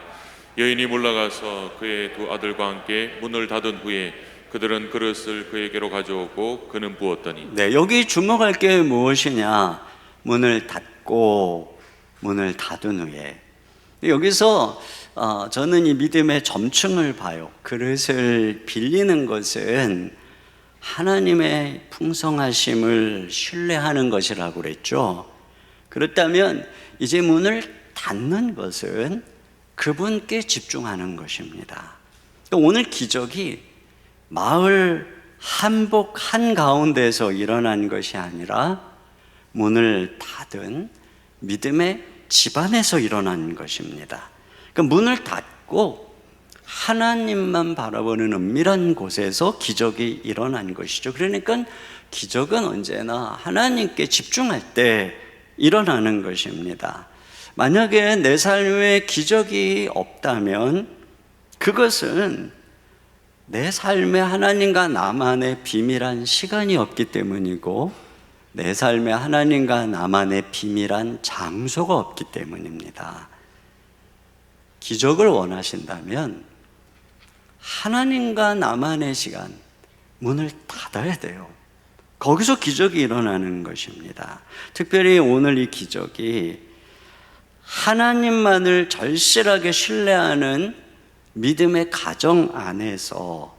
Speaker 5: 여인이 물러가서 그의 2 아들과 함께 문을 닫은 후에 그들은 그릇을 그에게로 가져오고 그는 부었더니.
Speaker 8: 네, 여기 주목할 게 무엇이냐? 문을 닫고 문을 닫은 후에. 여기서 저는 이 믿음의 점층을 봐요. 그릇을 빌리는 것은 하나님의 풍성하심을 신뢰하는 것이라고 그랬죠. 그렇다면 이제 문을 닫는 것은 그분께 집중하는 것입니다. 오늘 기적이 마을 한복 한가운데서 일어난 것이 아니라 문을 닫은 믿음의 집안에서 일어난 것입니다. 그러니까 문을 닫고 하나님만 바라보는 은밀한 곳에서 기적이 일어난 것이죠. 그러니까 기적은 언제나 하나님께 집중할 때 일어나는 것입니다. 만약에 내 삶에 기적이 없다면 그것은 내 삶에 하나님과 나만의 비밀한 시간이 없기 때문이고 내 삶에 하나님과 나만의 비밀한 장소가 없기 때문입니다. 기적을 원하신다면 하나님과 나만의 시간, 문을 닫아야 돼요. 거기서 기적이 일어나는 것입니다. 특별히 오늘 이 기적이 하나님만을 절실하게 신뢰하는 믿음의 가정 안에서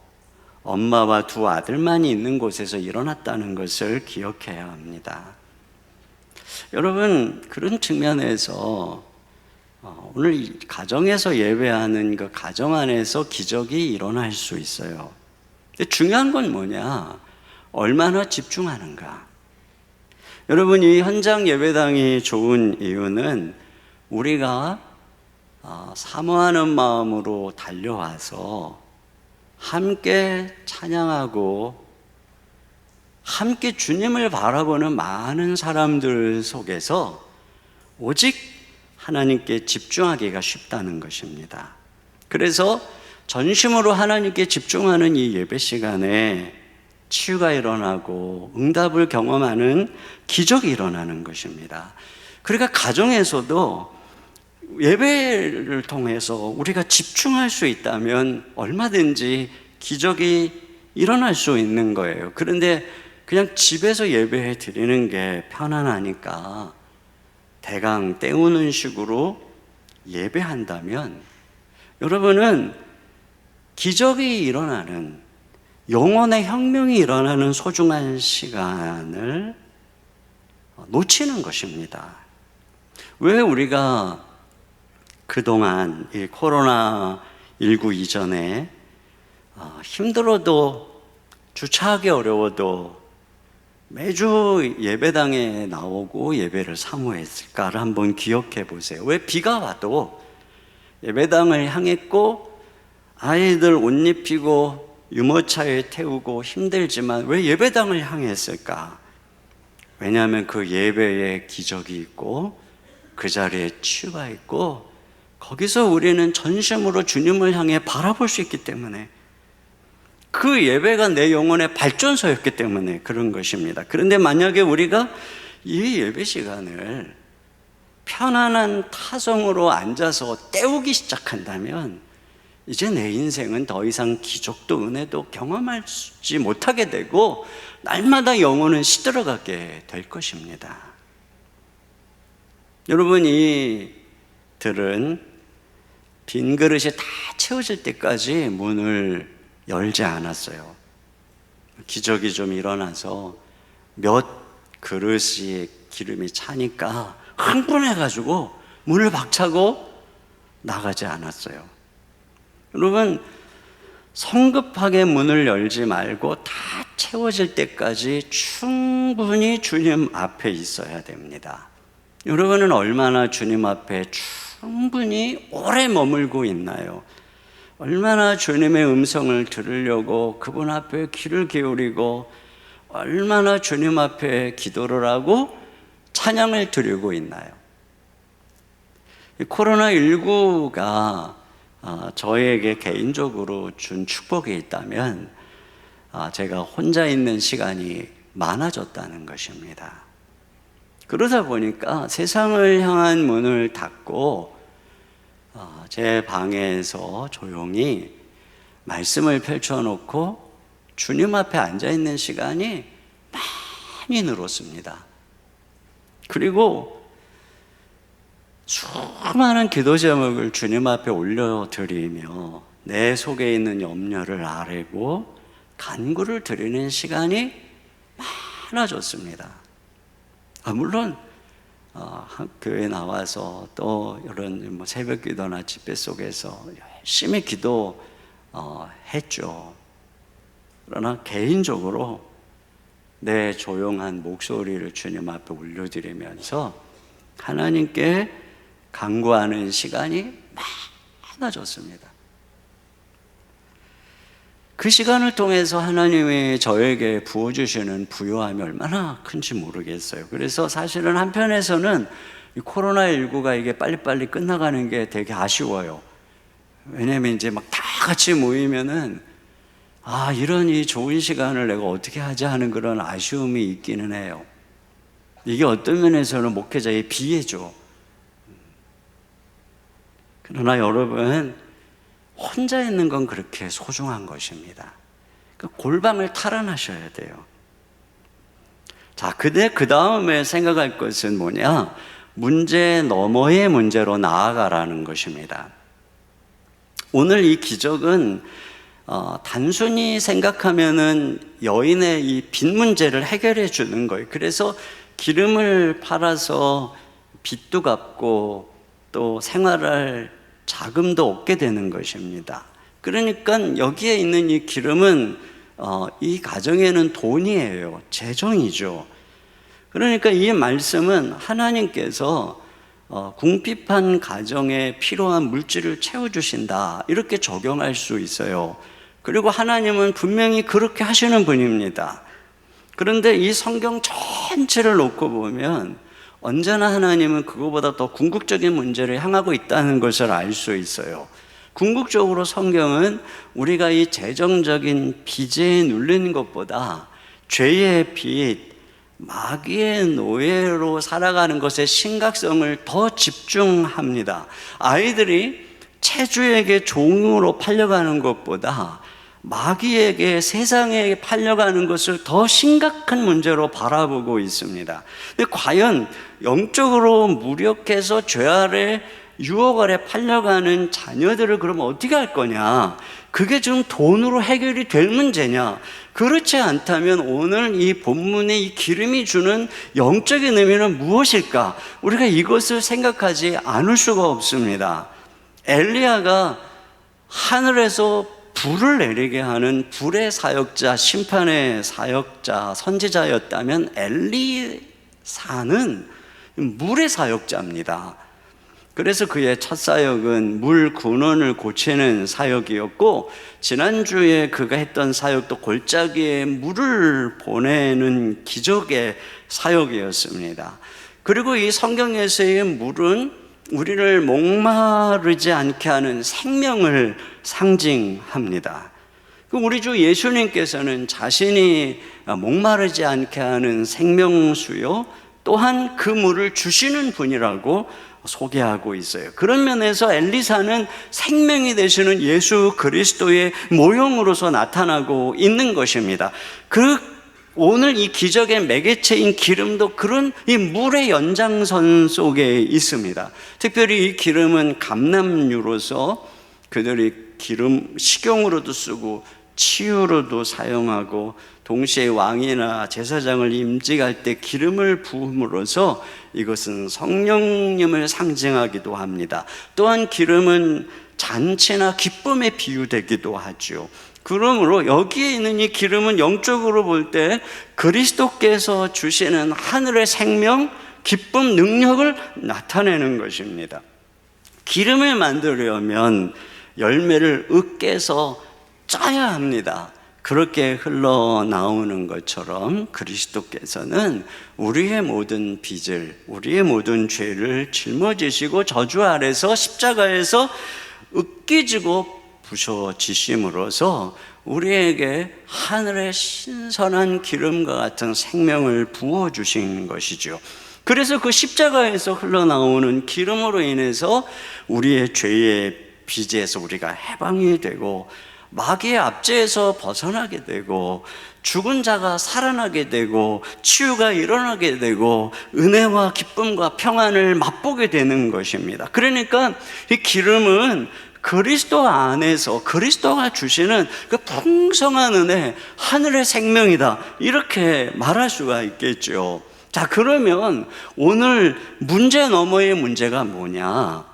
Speaker 8: 엄마와 2 아들만이 있는 곳에서 일어났다는 것을 기억해야 합니다. 여러분, 그런 측면에서 오늘 이 가정에서 예배하는 그 가정 안에서 기적이 일어날 수 있어요. 근데 중요한 건 뭐냐? 얼마나 집중하는가? 여러분, 이 현장 예배당이 좋은 이유는 우리가 사모하는 마음으로 달려와서 함께 찬양하고 함께 주님을 바라보는 많은 사람들 속에서 오직 하나님께 집중하기가 쉽다는 것입니다. 그래서 전심으로 하나님께 집중하는 이 예배 시간에 치유가 일어나고 응답을 경험하는 기적이 일어나는 것입니다. 그러니까 가정에서도 예배를 통해서 우리가 집중할 수 있다면 얼마든지 기적이 일어날 수 있는 거예요. 그런데 그냥 집에서 예배해 드리는 게 편안하니까 대강 때우는 식으로 예배한다면 여러분은 기적이 일어나는, 영혼의 혁명이 일어나는 소중한 시간을 놓치는 것입니다. 왜 우리가 그동안 이 코로나19 이전에 힘들어도 주차하기 어려워도 매주 예배당에 나오고 예배를 사모했을까를 한번 기억해 보세요. 왜 비가 와도 예배당을 향했고 아이들 옷 입히고 유모차에 태우고 힘들지만 왜 예배당을 향했을까? 왜냐하면 그 예배에 기적이 있고 그 자리에 치유가 있고 거기서 우리는 전심으로 주님을 향해 바라볼 수 있기 때문에, 그 예배가 내 영혼의 발전소였기 때문에 그런 것입니다. 그런데 만약에 우리가 이 예배 시간을 편안한 타성으로 앉아서 때우기 시작한다면 이제 내 인생은 더 이상 기적도 은혜도 경험하지 못하게 되고 날마다 영혼은 시들어가게 될 것입니다. 여러분, 이 들은 빈 그릇이 다 채워질 때까지 문을 열지 않았어요. 기적이 좀 일어나서 몇 그릇이 기름이 차니까 흥분해가지고 문을 박차고 나가지 않았어요. 여러분, 성급하게 문을 열지 말고 다 채워질 때까지 충분히 주님 앞에 있어야 됩니다. 여러분은 얼마나 주님 앞에 충분히 오래 머물고 있나요? 얼마나 주님의 음성을 들으려고 그분 앞에 귀를 기울이고 얼마나 주님 앞에 기도를 하고 찬양을 드리고 있나요? 코로나19가 저에게 개인적으로 준 축복이 있다면 제가 혼자 있는 시간이 많아졌다는 것입니다. 그러다 보니까 세상을 향한 문을 닫고 제 방에서 조용히 말씀을 펼쳐놓고 주님 앞에 앉아있는 시간이 많이 늘었습니다. 그리고 수많은 기도 제목을 주님 앞에 올려드리며 내 속에 있는 염려를 아뢰고 간구를 드리는 시간이 많아졌습니다. 물론 교회에 나와서 또 이런 새벽 기도나 집회 속에서 열심히 기도했죠. 그러나 개인적으로 내 조용한 목소리를 주님 앞에 올려드리면서 하나님께 간구하는 시간이 많아졌습니다. 그 시간을 통해서 하나님이 저에게 부어주시는 부요함이 얼마나 큰지 모르겠어요. 그래서 사실은 한편에서는 이 코로나19가 이게 빨리빨리 끝나가는 게 되게 아쉬워요. 왜냐면 이제 막 다 같이 모이면은 이런 이 좋은 시간을 내가 어떻게 하지 하는 그런 아쉬움이 있기는 해요. 이게 어떤 면에서는 목회자의 비애죠. 그러나 여러분, 혼자 있는 건 그렇게 소중한 것입니다. 그러니까 골방을 탈환하셔야 돼요. 자, 근데 그 다음에 생각할 것은 뭐냐? 문제 너머의 문제로 나아가라는 것입니다. 오늘 이 기적은 단순히 생각하면은 여인의 이 빚 문제를 해결해 주는 거예요. 그래서 기름을 팔아서 빚도 갚고 또 생활할 자금도 얻게 되는 것입니다. 그러니까 여기에 있는 이 기름은 이 가정에는 돈이에요. 재정이죠. 그러니까 이 말씀은 하나님께서 궁핍한 가정에 필요한 물질을 채워주신다, 이렇게 적용할 수 있어요. 그리고 하나님은 분명히 그렇게 하시는 분입니다. 그런데 이 성경 전체를 놓고 보면 언제나 하나님은 그거보다 더 궁극적인 문제를 향하고 있다는 것을 알 수 있어요. 궁극적으로 성경은 우리가 이 재정적인 빚에 눌리는 것보다 죄의 빚, 마귀의 노예로 살아가는 것의 심각성을 더 집중합니다. 아이들이 체주에게 종으로 팔려가는 것보다 마귀에게 세상에 팔려가는 것을 더 심각한 문제로 바라보고 있습니다. 근데 과연 영적으로 무력해서 죄 아래 유혹 아래 팔려가는 자녀들을 그러면 어떻게 할 거냐? 그게 좀 돈으로 해결이 될 문제냐? 그렇지 않다면 오늘 이 본문의 이 기름이 주는 영적인 의미는 무엇일까? 우리가 이것을 생각하지 않을 수가 없습니다. 엘리야가 하늘에서 불을 내리게 하는 불의 사역자, 심판의 사역자, 선지자였다면 엘리사는 물의 사역자입니다. 그래서 그의 첫 사역은 물 근원을 고치는 사역이었고, 지난주에 그가 했던 사역도 골짜기에 물을 보내는 기적의 사역이었습니다. 그리고 이 성경에서의 물은 우리를 목마르지 않게 하는 생명을 상징합니다. 우리 주 예수님께서는 자신이 목마르지 않게 하는 생명수요, 또한 그 물을 주시는 분이라고 소개하고 있어요. 그런 면에서 엘리사는 생명이 되시는 예수 그리스도의 모형으로서 나타나고 있는 것입니다. 오늘 이 기적의 매개체인 기름도 그런 이 물의 연장선 속에 있습니다. 특별히 이 기름은 감람유로서 그들이 기름 식용으로도 쓰고 치유로도 사용하고, 동시에 왕이나 제사장을 임직할 때 기름을 부음으로써 이것은 성령님을 상징하기도 합니다. 또한 기름은 잔치나 기쁨에 비유되기도 하죠. 그러므로 여기에 있는 이 기름은 영적으로 볼 때 그리스도께서 주시는 하늘의 생명, 기쁨, 능력을 나타내는 것입니다. 기름을 만들려면 열매를 으깨서 짜야 합니다. 그렇게 흘러나오는 것처럼 그리스도께서는 우리의 모든 빚을, 우리의 모든 죄를 짊어지시고 저주 아래서 십자가에서 으깨지고 부셔지심으로써 우리에게 하늘의 신선한 기름과 같은 생명을 부어주신 것이죠. 그래서 그 십자가에서 흘러나오는 기름으로 인해서 우리의 죄의 빚에서 우리가 해방이 되고, 마귀의 압제에서 벗어나게 되고, 죽은 자가 살아나게 되고, 치유가 일어나게 되고, 은혜와 기쁨과 평안을 맛보게 되는 것입니다. 그러니까 이 기름은 그리스도 안에서 그리스도가 주시는 그 풍성한 은혜, 하늘의 생명이다, 이렇게 말할 수가 있겠죠. 자, 그러면 오늘 문제 너머의 문제가 뭐냐?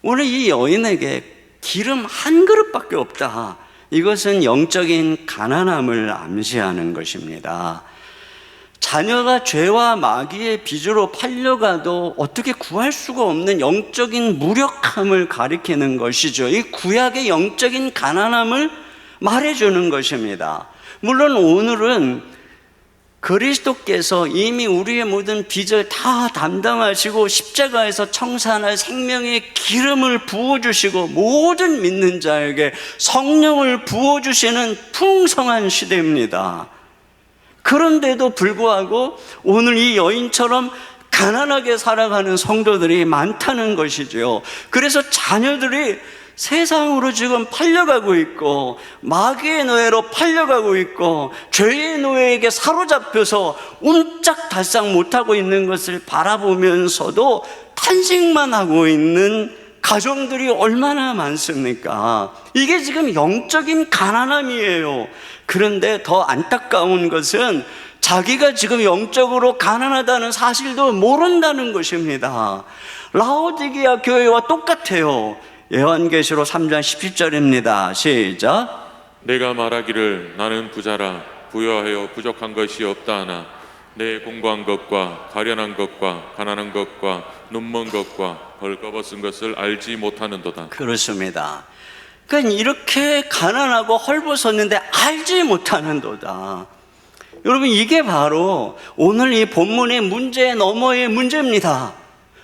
Speaker 8: 오늘 이 여인에게 기름 한 그릇밖에 없다. 이것은 영적인 가난함을 암시하는 것입니다. 자녀가 죄와 마귀의 빚으로 팔려가도 어떻게 구할 수가 없는 영적인 무력함을 가리키는 것이죠. 이 구약의 영적인 가난함을 말해주는 것입니다. 물론 오늘은 그리스도께서 이미 우리의 모든 빚을 다 담당하시고 십자가에서 청산할 생명의 기름을 부어주시고 모든 믿는 자에게 성령을 부어주시는 풍성한 시대입니다. 그런데도 불구하고 오늘 이 여인처럼 가난하게 살아가는 성도들이 많다는 것이죠. 그래서 자녀들이 세상으로 지금 팔려가고 있고, 마귀의 노예로 팔려가고 있고, 죄의 노예에게 사로잡혀서 옴짝달싹 못하고 있는 것을 바라보면서도 탄식만 하고 있는 가정들이 얼마나 많습니까? 이게 지금 영적인 가난함이에요. 그런데 더 안타까운 것은 자기가 지금 영적으로 가난하다는 사실도 모른다는 것입니다. 라오디게아 교회와 똑같아요. 요한계시록 3장 17절입니다. 시작.
Speaker 5: 내가 말하기를 나는 부자라 부여하여 부족한 것이 없다 하나 내 공고한 것과 가련한 것과 가난한 것과 눈먼 것과 벌거벗은 것을 알지 못하는도다.
Speaker 8: 그렇습니다. 그러니까 이렇게 가난하고 헐벗었는데 알지 못하는도다. 여러분, 이게 바로 오늘 이 본문의 문제 너머의 문제입니다.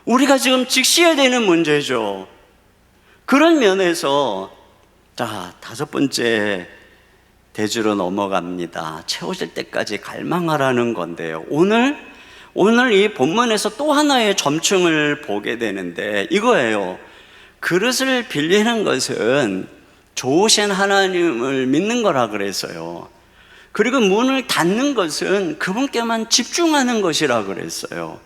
Speaker 8: 우리가 지금 직시해야 되는 문제죠. 그런 면에서 자, 5번째 대주로 넘어갑니다. 채워질 때까지 갈망하라는 건데요. 오늘 이 본문에서 또 하나의 점층을 보게 되는데 이거예요. 그릇을 빌리는 것은 좋으신 하나님을 믿는 거라 그랬어요. 그리고 문을 닫는 것은 그분께만 집중하는 것이라 그랬어요.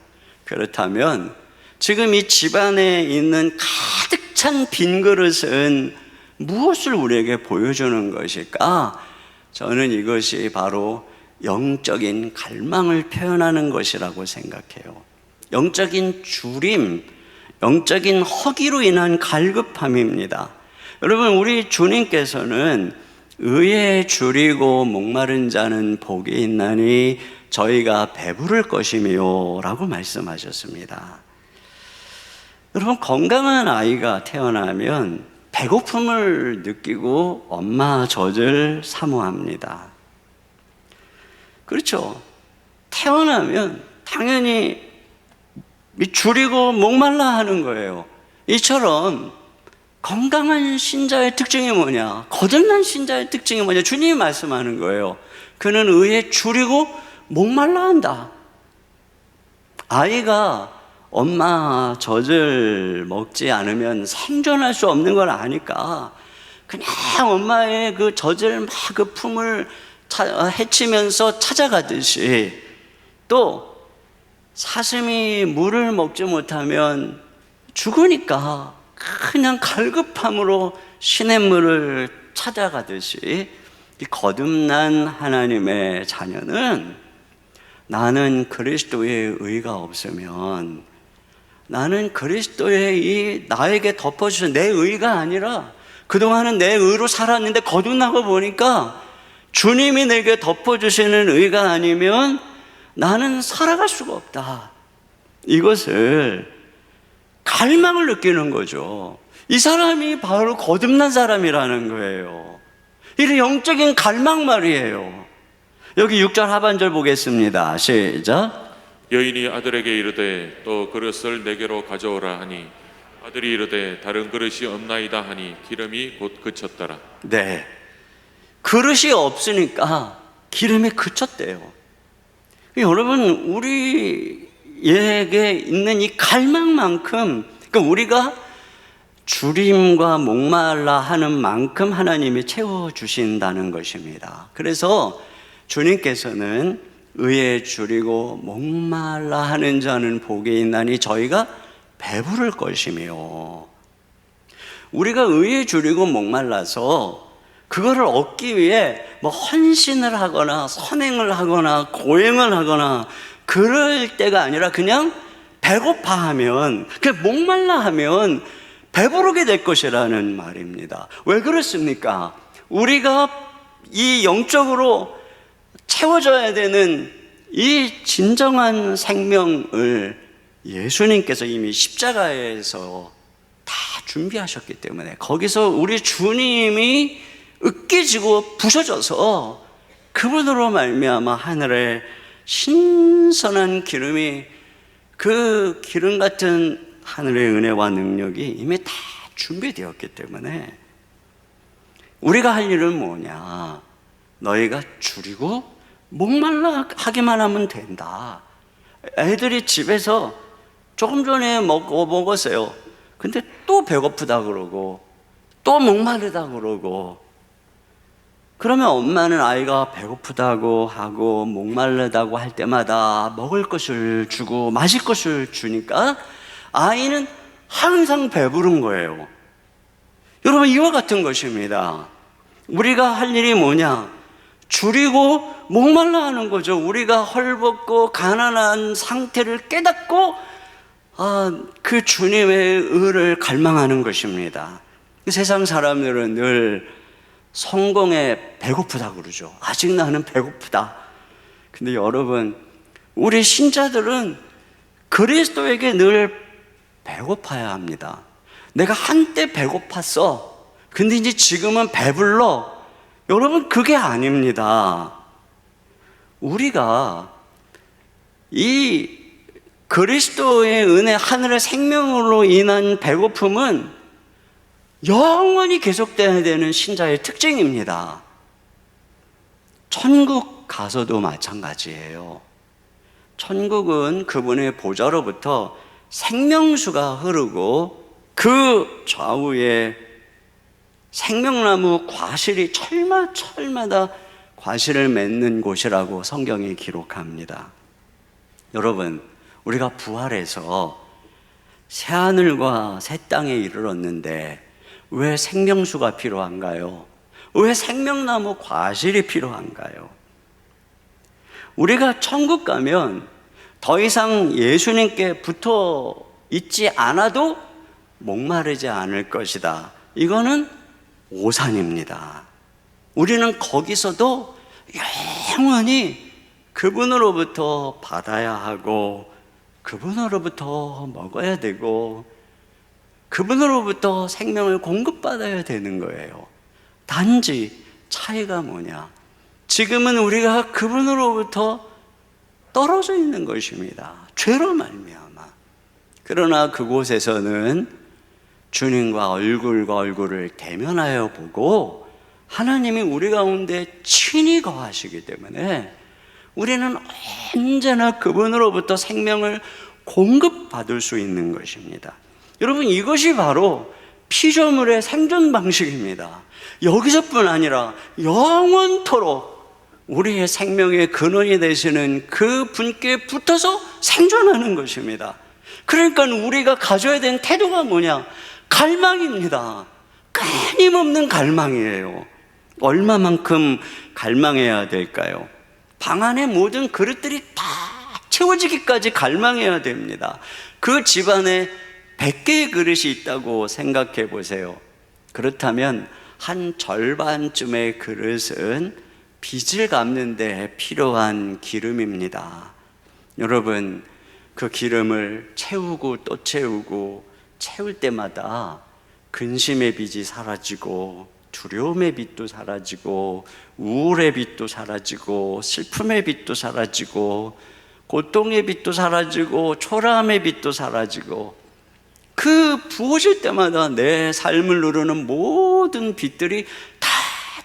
Speaker 8: 그렇다면 지금 이 집안에 있는 가득 찬 빈 그릇은 무엇을 우리에게 보여주는 것일까? 저는 이것이 바로 영적인 갈망을 표현하는 것이라고 생각해요. 영적인 주림, 영적인 허기로 인한 갈급함입니다. 여러분, 우리 주님께서는 의에 줄이고 목마른 자는 복이 있나니 저희가 배부를 것이며 라고 말씀하셨습니다. 여러분, 건강한 아이가 태어나면 배고픔을 느끼고 엄마 젖을 사모합니다. 그렇죠? 태어나면 당연히 줄이고 목말라 하는 거예요. 이처럼 건강한 신자의 특징이 뭐냐? 거듭난 신자의 특징이 뭐냐? 주님이 말씀하는 거예요. 그는 의에 줄이고 목말라 한다. 아이가 엄마 젖을 먹지 않으면 생존할 수 없는 걸 아니까 그냥 엄마의 그 젖을 막 그 품을 헤치면서 찾아가듯이, 또 사슴이 물을 먹지 못하면 죽으니까 그냥 갈급함으로 시냇물을 찾아가듯이, 이 거듭난 하나님의 자녀는 나는 그리스도의 의가 없으면, 나는 그리스도의 이 나에게 덮어주신 내 의가 아니라 그동안은 내 의로 살았는데 거듭나고 보니까 주님이 내게 덮어주시는 의가 아니면 나는 살아갈 수가 없다. 이것을 갈망을 느끼는 거죠. 이 사람이 바로 거듭난 사람이라는 거예요. 이런 영적인 갈망 말이에요. 여기 6절 하반절 보겠습니다. 시작.
Speaker 5: 여인이 아들에게 이르되 또 그릇을 내게로 가져오라 하니 아들이 이르되 다른 그릇이 없나이다 하니 기름이 곧 그쳤더라.
Speaker 8: 네, 그릇이 없으니까 기름이 그쳤대요. 여러분, 우리에게 있는 이 갈망만큼, 그러니까 우리가 주림과 목말라 하는 만큼 하나님이 채워주신다는 것입니다. 그래서 주님께서는 의에 줄이고 목말라 하는 자는 복이 있나니 저희가 배부를 것이며, 우리가 의에 줄이고 목말라서 그거를 얻기 위해 뭐 헌신을 하거나 선행을 하거나 고행을 하거나 그럴 때가 아니라 그냥 배고파하면, 그 목말라 하면 배부르게 될 것이라는 말입니다. 왜 그렇습니까? 우리가 이 영적으로 채워져야 되는 이 진정한 생명을 예수님께서 이미 십자가에서 다 준비하셨기 때문에, 거기서 우리 주님이 으깨지고 부서져서 그분으로 말미암아 하늘에 신선한 기름이, 그 기름 같은 하늘의 은혜와 능력이 이미 다 준비되었기 때문에 우리가 할 일은 뭐냐? 너희가 줄이고 목말라 하기만 하면 된다. 애들이 집에서 조금 전에 먹었어요. 근데 또 배고프다 그러고 또 목마르다 그러고, 그러면 엄마는 아이가 배고프다고 하고 목마르다고 할 때마다 먹을 것을 주고 마실 것을 주니까 아이는 항상 배부른 거예요. 여러분, 이와 같은 것입니다. 우리가 할 일이 뭐냐? 줄이고 목말라 하는 거죠. 우리가 헐벗고 가난한 상태를 깨닫고 그 주님의 의를 갈망하는 것입니다. 세상 사람들은 늘 성공에 배고프다 그러죠. 아직 나는 배고프다. 근데 여러분, 우리 신자들은 그리스도에게 늘 배고파야 합니다. 내가 한때 배고팠어. 근데 이제 지금은 배불러. 여러분, 그게 아닙니다. 우리가 이 그리스도의 은혜, 하늘의 생명으로 인한 배고픔은 영원히 계속돼야 되는 신자의 특징입니다. 천국 가서도 마찬가지예요. 천국은 그분의 보좌로부터 생명수가 흐르고 그 좌우에 생명나무 과실이 철마다 과실을 맺는 곳이라고 성경이 기록합니다. 여러분, 우리가 부활해서 새하늘과 새 땅에 이르렀는데 왜 생명수가 필요한가요? 왜 생명나무 과실이 필요한가요? 우리가 천국 가면 더 이상 예수님께 붙어 있지 않아도 목마르지 않을 것이다. 이거는 오산입니다. 우리는 거기서도 영원히 그분으로부터 받아야 하고, 그분으로부터 먹어야 되고, 그분으로부터 생명을 공급받아야 되는 거예요. 단지 차이가 뭐냐? 지금은 우리가 그분으로부터 떨어져 있는 것입니다. 죄로 말미암아. 그러나 그곳에서는 주님과 얼굴과 얼굴을 대면하여 보고 하나님이 우리 가운데 친히 거하시기 때문에 우리는 언제나 그분으로부터 생명을 공급받을 수 있는 것입니다. 여러분, 이것이 바로 피조물의 생존 방식입니다. 여기서뿐 아니라 영원토록 우리의 생명의 근원이 되시는 그 분께 붙어서 생존하는 것입니다. 그러니까 우리가 가져야 되는 태도가 뭐냐? 갈망입니다. 끊임없는 갈망이에요. 얼마만큼 갈망해야 될까요? 방 안의 모든 그릇들이 다 채워지기까지 갈망해야 됩니다. 그 집안에 100개의 그릇이 있다고 생각해 보세요. 그렇다면 한 절반쯤의 그릇은 빚을 갚는 데 필요한 기름입니다. 여러분, 그 기름을 채우고 또 채우고 채울 때마다 근심의 빚이 사라지고 두려움의 빚도 사라지고 우울의 빚도 사라지고 슬픔의 빚도 사라지고 고통의 빚도 사라지고 초라함의 빚도 사라지고, 그 부어질 때마다 내 삶을 누르는 모든 빚들이 다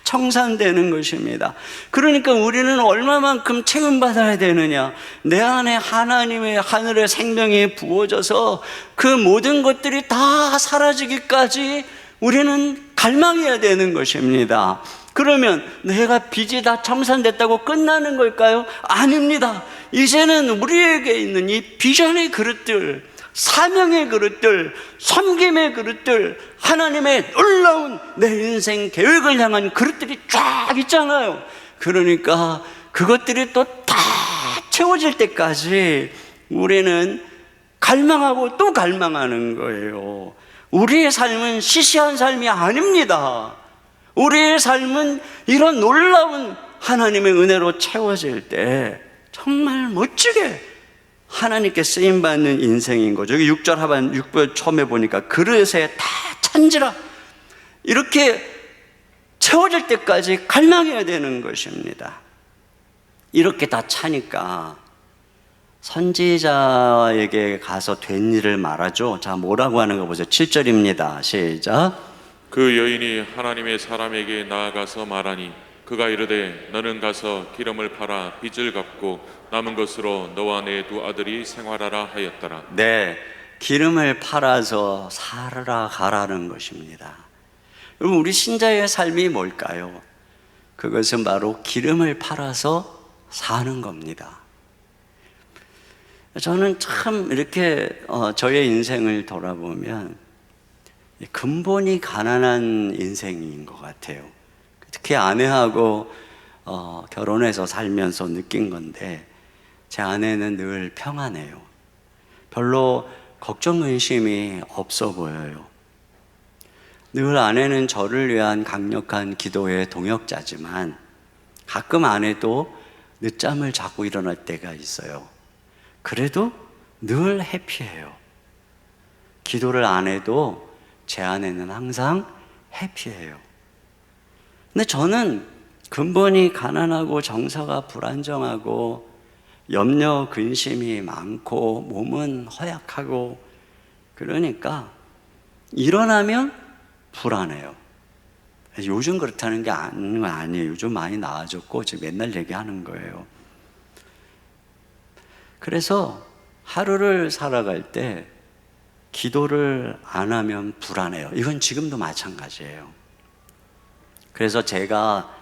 Speaker 8: 청산되는 것입니다. 그러니까 우리는 얼마만큼 채움받아야 되느냐? 내 안에 하나님의 하늘의 생명이 부어져서 그 모든 것들이 다 사라지기까지 우리는 갈망해야 되는 것입니다. 그러면 내가 빚이 다 청산됐다고 끝나는 걸까요? 아닙니다. 이제는 우리에게 있는 이 비전의 그릇들, 사명의 그릇들, 섬김의 그릇들, 하나님의 놀라운 내 인생 계획을 향한 그릇들이 쫙 있잖아요. 그러니까 그것들이 또 다 채워질 때까지 우리는 갈망하고 또 갈망하는 거예요. 우리의 삶은 시시한 삶이 아닙니다. 우리의 삶은 이런 놀라운 하나님의 은혜로 채워질 때 정말 멋지게 하나님께 쓰임받는 인생인 거죠. 여기 6절 하반 6절 처음에 보니까 그릇에 다 찬지라, 이렇게 채워질 때까지 갈망해야 되는 것입니다. 이렇게 다 차니까 선지자에게 가서 된 일을 말하죠. 자, 뭐라고 하는 거 보세요. 7절입니다. 시작.
Speaker 5: 그 여인이 하나님의 사람에게 나아가서 말하니 그가 이르되 너는 가서 기름을 팔아 빚을 갚고 남은 것으로 너와 내 두 아들이 생활하라 하였더라.
Speaker 8: 네, 기름을 팔아서 살아라 가라는 것입니다. 여러분, 우리 신자의 삶이 뭘까요? 그것은 바로 기름을 팔아서 사는 겁니다. 저는 참 이렇게 저의 인생을 돌아보면 근본이 가난한 인생인 것 같아요. 특히 아내하고 결혼해서 살면서 느낀 건데, 제 아내는 늘 평안해요. 별로 걱정 의심이 없어 보여요. 늘 아내는 저를 위한 강력한 기도의 동역자지만 가끔 아내도 늦잠을 자고 일어날 때가 있어요. 그래도 늘 해피해요. 기도를 안 해도 제 아내는 항상 해피해요. 근데 저는 근본이 가난하고 정서가 불안정하고 염려, 근심이 많고 몸은 허약하고 그러니까 일어나면 불안해요. 요즘 그렇다는 게 아니에요. 요즘 많이 나아졌고 지금 맨날 얘기하는 거예요. 그래서 하루를 살아갈 때 기도를 안 하면 불안해요. 이건 지금도 마찬가지예요. 그래서 제가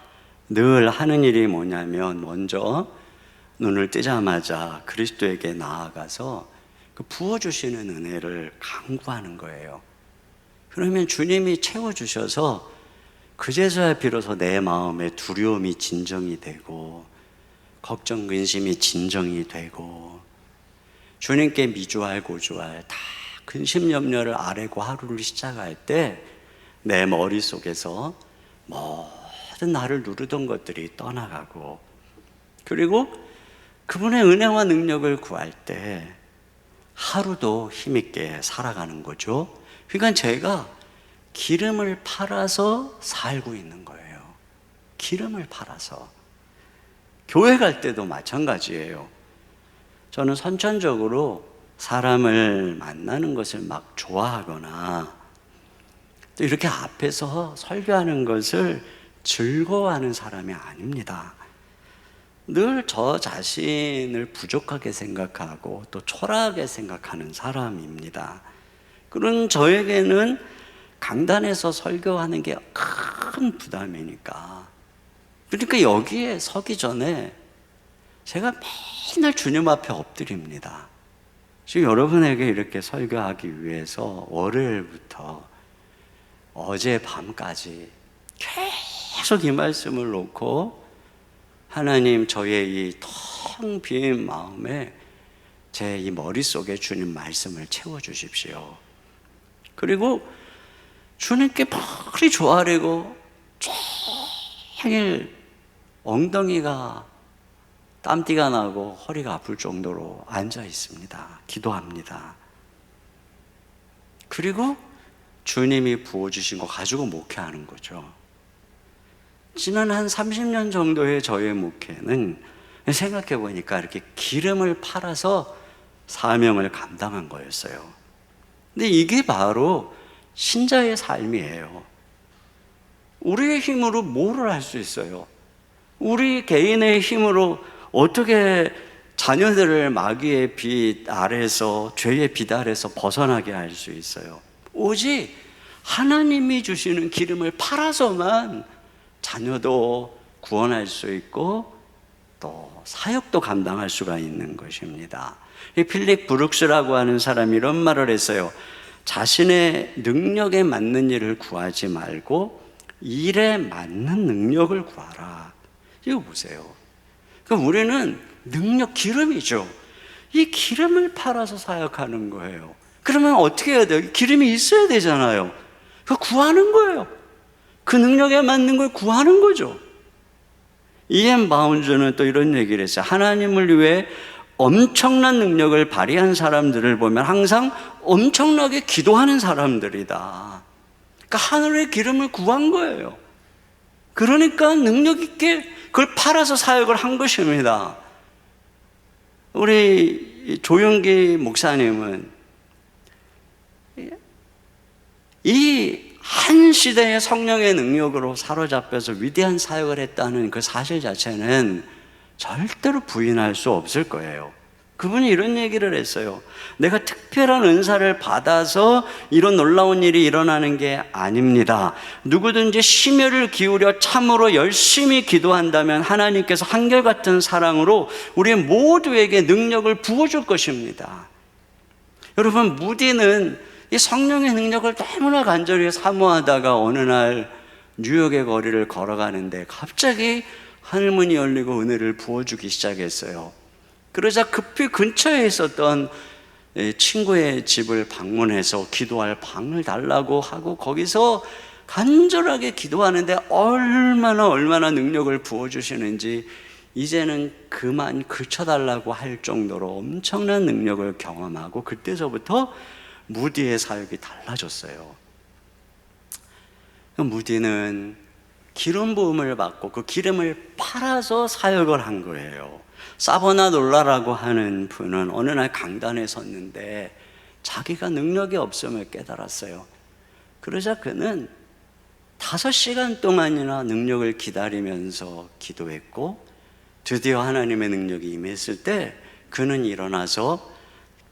Speaker 8: 늘 하는 일이 뭐냐면 먼저 눈을 뜨자마자 그리스도에게 나아가서 그 부어주시는 은혜를 간구하는 거예요. 그러면 주님이 채워주셔서 그제서야 비로소 내 마음의 두려움이 진정이 되고 걱정, 근심이 진정이 되고 주님께 미주알, 고주알 다 근심, 염려를 아뢰고 하루를 시작할 때 내 머릿속에서 모든 나를 누르던 것들이 떠나가고 그리고 그분의 은혜와 능력을 구할 때 하루도 힘있게 살아가는 거죠. 그러니까 제가 기름을 팔아서 살고 있는 거예요. 기름을 팔아서. 교회 갈 때도 마찬가지예요. 저는 선천적으로 사람을 만나는 것을 막 좋아하거나 또 이렇게 앞에서 설교하는 것을 즐거워하는 사람이 아닙니다. 늘 저 자신을 부족하게 생각하고 또 초라하게 생각하는 사람입니다. 그런 저에게는 강단에서 설교하는 게 큰 부담이니까. 그러니까 여기에 서기 전에 제가 맨날 주님 앞에 엎드립니다. 지금 여러분에게 이렇게 설교하기 위해서 월요일부터 어제 밤까지 계속 이 말씀을 놓고 하나님 저의 이 텅 빈 마음에 제 이 머릿속에 주님 말씀을 채워주십시오. 그리고 주님께 머리 조아리고 종일 엉덩이가 땀띠가 나고 허리가 아플 정도로 앉아 있습니다. 기도합니다. 그리고 주님이 부어주신 거 가지고 목회하는 거죠. 지난 한 30년 정도의 저의 목회는 생각해 보니까 이렇게 기름을 팔아서 사명을 감당한 거였어요. 근데 이게 바로 신자의 삶이에요. 우리의 힘으로 뭐를 할 수 있어요? 우리 개인의 힘으로 어떻게 자녀들을 마귀의 빛 아래서 죄의 빛 아래서 벗어나게 할 수 있어요? 오직 하나님이 주시는 기름을 팔아서만 자녀도 구원할 수 있고 또 사역도 감당할 수가 있는 것입니다. 필립 브룩스라고 하는 사람이 이런 말을 했어요. 자신의 능력에 맞는 일을 구하지 말고 일에 맞는 능력을 구하라. 이거 보세요. 그럼 우리는 능력, 기름이죠. 이 기름을 팔아서 사역하는 거예요. 그러면 어떻게 해야 돼요? 기름이 있어야 되잖아요. 그거 구하는 거예요. 그 능력에 맞는 걸 구하는 거죠. 이엠 바운즈는 또 이런 얘기를 했어요. 하나님을 위해 엄청난 능력을 발휘한 사람들을 보면 항상 엄청나게 기도하는 사람들이다. 그러니까 하늘의 기름을 구한 거예요. 그러니까 능력 있게 그걸 팔아서 사역을 한 것입니다. 우리 조영기 목사님은 이 한 시대의 성령의 능력으로 사로잡혀서 위대한 사역을 했다는 그 사실 자체는 절대로 부인할 수 없을 거예요. 그분이 이런 얘기를 했어요. 내가 특별한 은사를 받아서 이런 놀라운 일이 일어나는 게 아닙니다. 누구든지 심혈을 기울여 참으로 열심히 기도한다면 하나님께서 한결같은 사랑으로 우리 모두에게 능력을 부어줄 것입니다. 여러분, 무디는 이 성령의 능력을 너무나 간절히 사모하다가 어느 날 뉴욕의 거리를 걸어가는데 갑자기 하늘문이 열리고 은혜를 부어주기 시작했어요. 그러자 급히 근처에 있었던 친구의 집을 방문해서 기도할 방을 달라고 하고 거기서 간절하게 기도하는데 얼마나 능력을 부어주시는지 이제는 그만 그쳐달라고 할 정도로 엄청난 능력을 경험하고 그때서부터 무디의 사역이 달라졌어요. 무디는 기름 부음을 받고 그 기름을 팔아서 사역을 한 거예요. 사보나 놀라라고 하는 분은 어느 날 강단에 섰는데 자기가 능력이 없음을 깨달았어요. 그러자 그는 5시간 동안이나 능력을 기다리면서 기도했고, 드디어 하나님의 능력이 임했을 때 그는 일어나서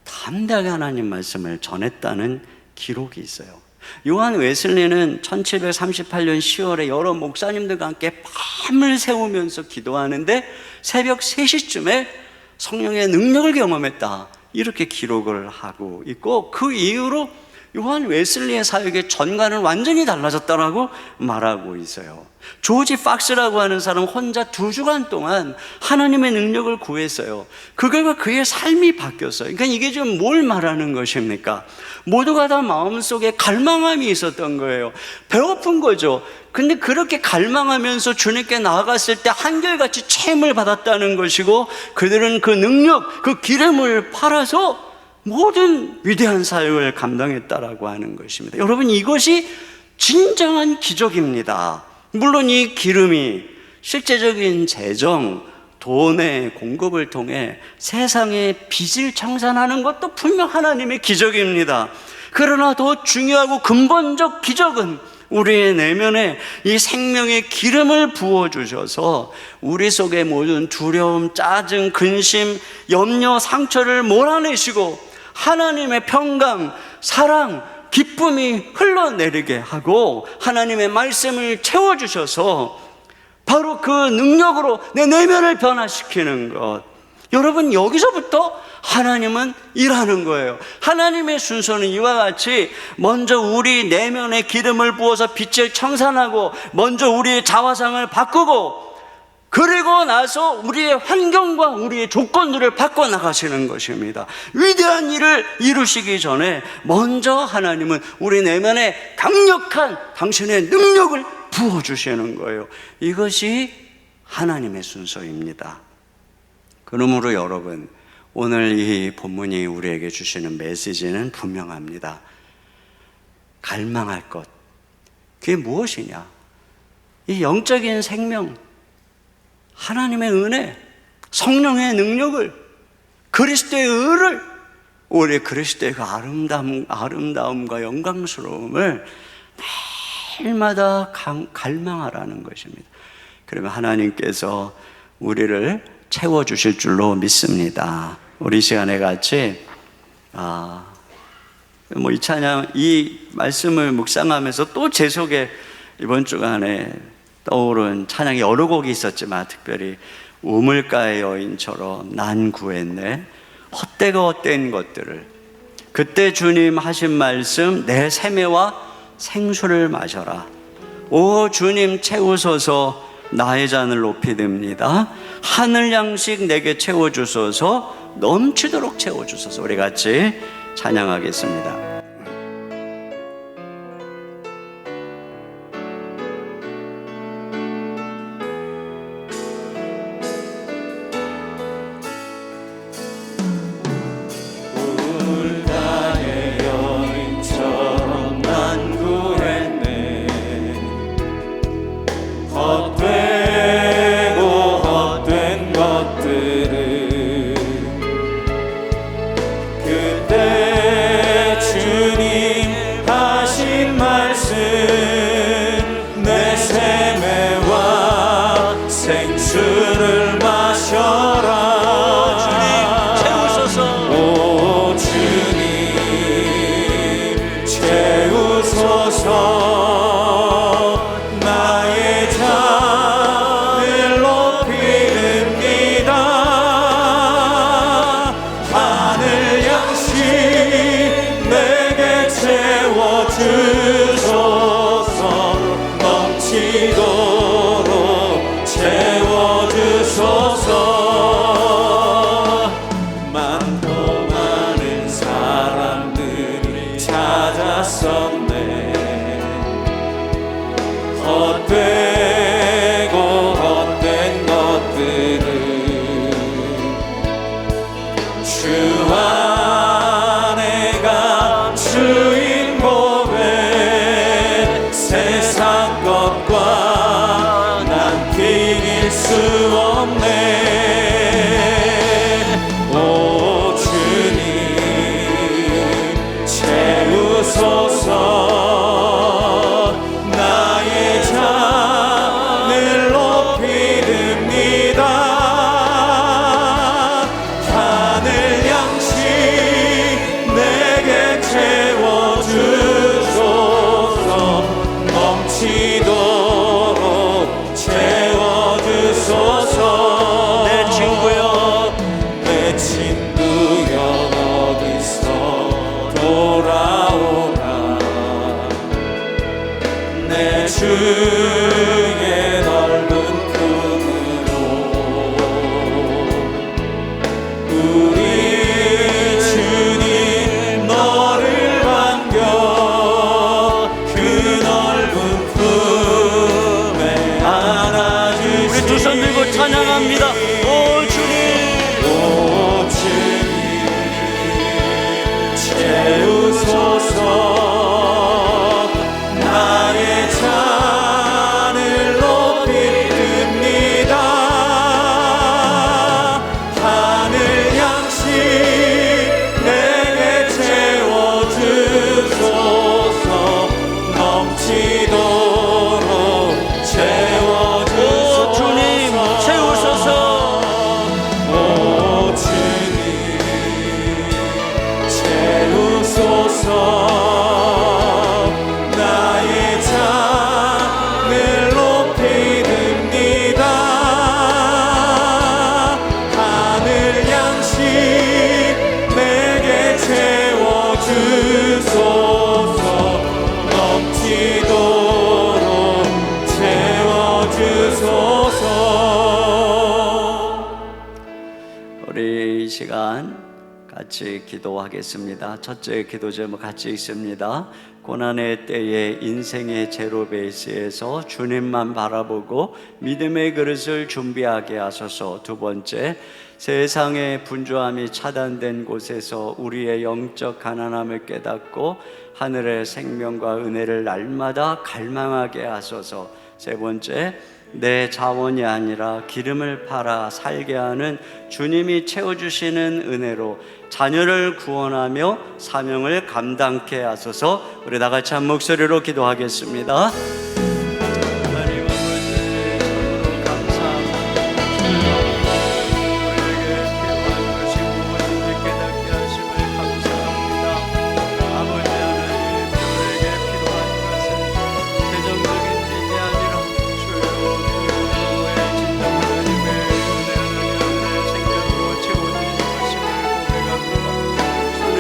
Speaker 8: 담대하게 하나님 말씀을 전했다는 기록이 있어요. 요한 웨슬리는 1738년 10월에 여러 목사님들과 함께 밤을 새우면서 기도하는데 새벽 3시쯤에 성령의 능력을 경험했다, 이렇게 기록을 하고 있고, 그 이후로 요한 웨슬리의 사역의 전과는 완전히 달라졌다라고 말하고 있어요. 조지 박스라고 하는 사람 혼자 2주간 동안 하나님의 능력을 구했어요. 그 결과 그의 삶이 바뀌었어요. 그러니까 이게 지금 뭘 말하는 것입니까? 모두가 다 마음속에 갈망함이 있었던 거예요. 배고픈 거죠. 근데 그렇게 갈망하면서 주님께 나아갔을 때 한결같이 체험을 받았다는 것이고, 그들은 그 능력, 그 기름을 팔아서 모든 위대한 사역을 감당했다라고 하는 것입니다. 여러분, 이것이 진정한 기적입니다. 물론 이 기름이 실제적인 재정, 돈의 공급을 통해 세상에 빚을 청산하는 것도 분명 하나님의 기적입니다. 그러나 더 중요하고 근본적 기적은 우리의 내면에 이 생명의 기름을 부어주셔서 우리 속의 모든 두려움, 짜증, 근심, 염려, 상처를 몰아내시고 하나님의 평강, 사랑, 기쁨이 흘러내리게 하고 하나님의 말씀을 채워주셔서 바로 그 능력으로 내 내면을 변화시키는 것. 여러분, 여기서부터 하나님은 일하는 거예요. 하나님의 순서는 이와 같이 먼저 우리 내면에 기름을 부어서 빛을 청산하고 먼저 우리의 자화상을 바꾸고, 그리고 나서 우리의 환경과 우리의 조건들을 바꿔나가시는 것입니다. 위대한 일을 이루시기 전에 먼저 하나님은 우리 내면에 강력한 당신의 능력을 부어주시는 거예요. 이것이 하나님의 순서입니다. 그러므로 여러분, 오늘 이 본문이 우리에게 주시는 메시지는 분명합니다. 갈망할 것, 그게 무엇이냐? 이 영적인 생명, 하나님의 은혜, 성령의 능력을, 그리스도의 의를, 우리 그리스도의 그 아름다움과 영광스러움을 매일마다 갈망하라는 것입니다. 그러면 하나님께서 우리를 채워주실 줄로 믿습니다. 우리 시간에 같이 이 찬양, 이 말씀을 묵상하면서 또 제 속에 이번 주간에 떠오른 찬양이 여러 곡이 있었지만 특별히 우물가의 여인처럼 난 구했네, 헛되고 헛된 것들을, 그때 주님 하신 말씀, 내 세매와 생수를 마셔라, 오 주님 채우소서, 나의 잔을 높이 듭니다, 하늘 양식 내게 채워주소서, 넘치도록 채워주소서. 우리 같이 찬양하겠습니다.
Speaker 3: 주인 보배 세상 것과 주의 넓은 품으로 우리 주님 너를 반겨 그 넓은 품에 안아주시니
Speaker 8: 우리 두 손 들고 찬양합니다. 오 주님,
Speaker 3: 오 주님 채우소서 나의 잔을 높이 듭니다 하늘 양식 내게 채워주소서 넘치도록 채워주소서
Speaker 8: 주님 채우소서.
Speaker 3: 오 주님 채우소서 나의 잔을 높이 듭니다 하늘 양식 내게 채워주소서 넘치도록 채워주소서.
Speaker 8: 우리 이 시간 같이 기도하겠습니다. 첫째 기도 제목 같이 있습니다. 고난의 때에 인생의 제로 베이스에서 주님만 바라보고 믿음의 그릇을 준비하게 하소서. 두 번째, 세상의 분주함이 차단된 곳에서 우리의 영적 가난함을 깨닫고 하늘의 생명과 은혜를 날마다 갈망하게 하소서. 세 번째, 내 자원이 아니라 기름을 팔아 살게 하는 주님이 채워주시는 은혜로 자녀를 구원하며 사명을 감당케 하소서. 우리 다 같이 한 목소리로 기도하겠습니다. 하나님 아버지, 참으로 감사합니다. 우리에게 필요한 것이 무엇인지 깨닫게 하심을 감사합니다. 아버지 하나님, 우리에게 필요한 것은 세정적인 일이 아니라 주여 우리의 진정 하나님의 은혜 하나님의 생명으로 채워주는 것임을 고백합니다. 주님,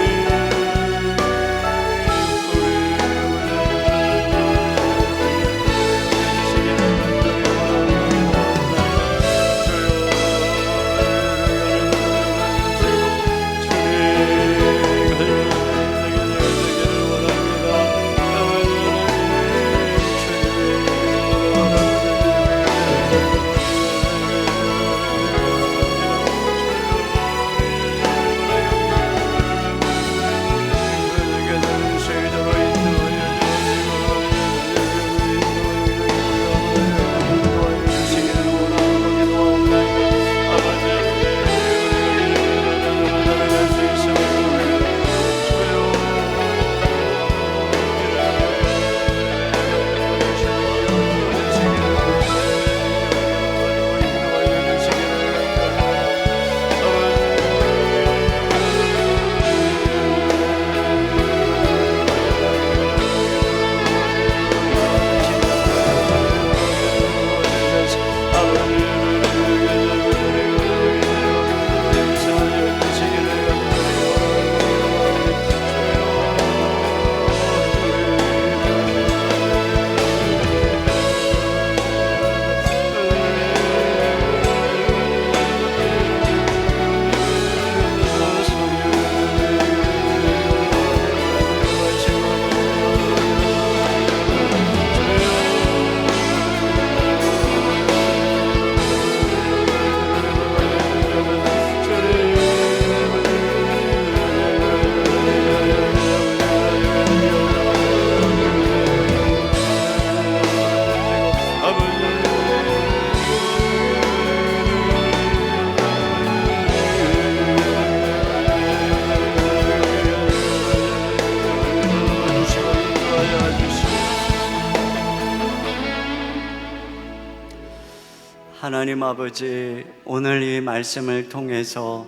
Speaker 8: 하나님 아버지, 오늘 이 말씀을 통해서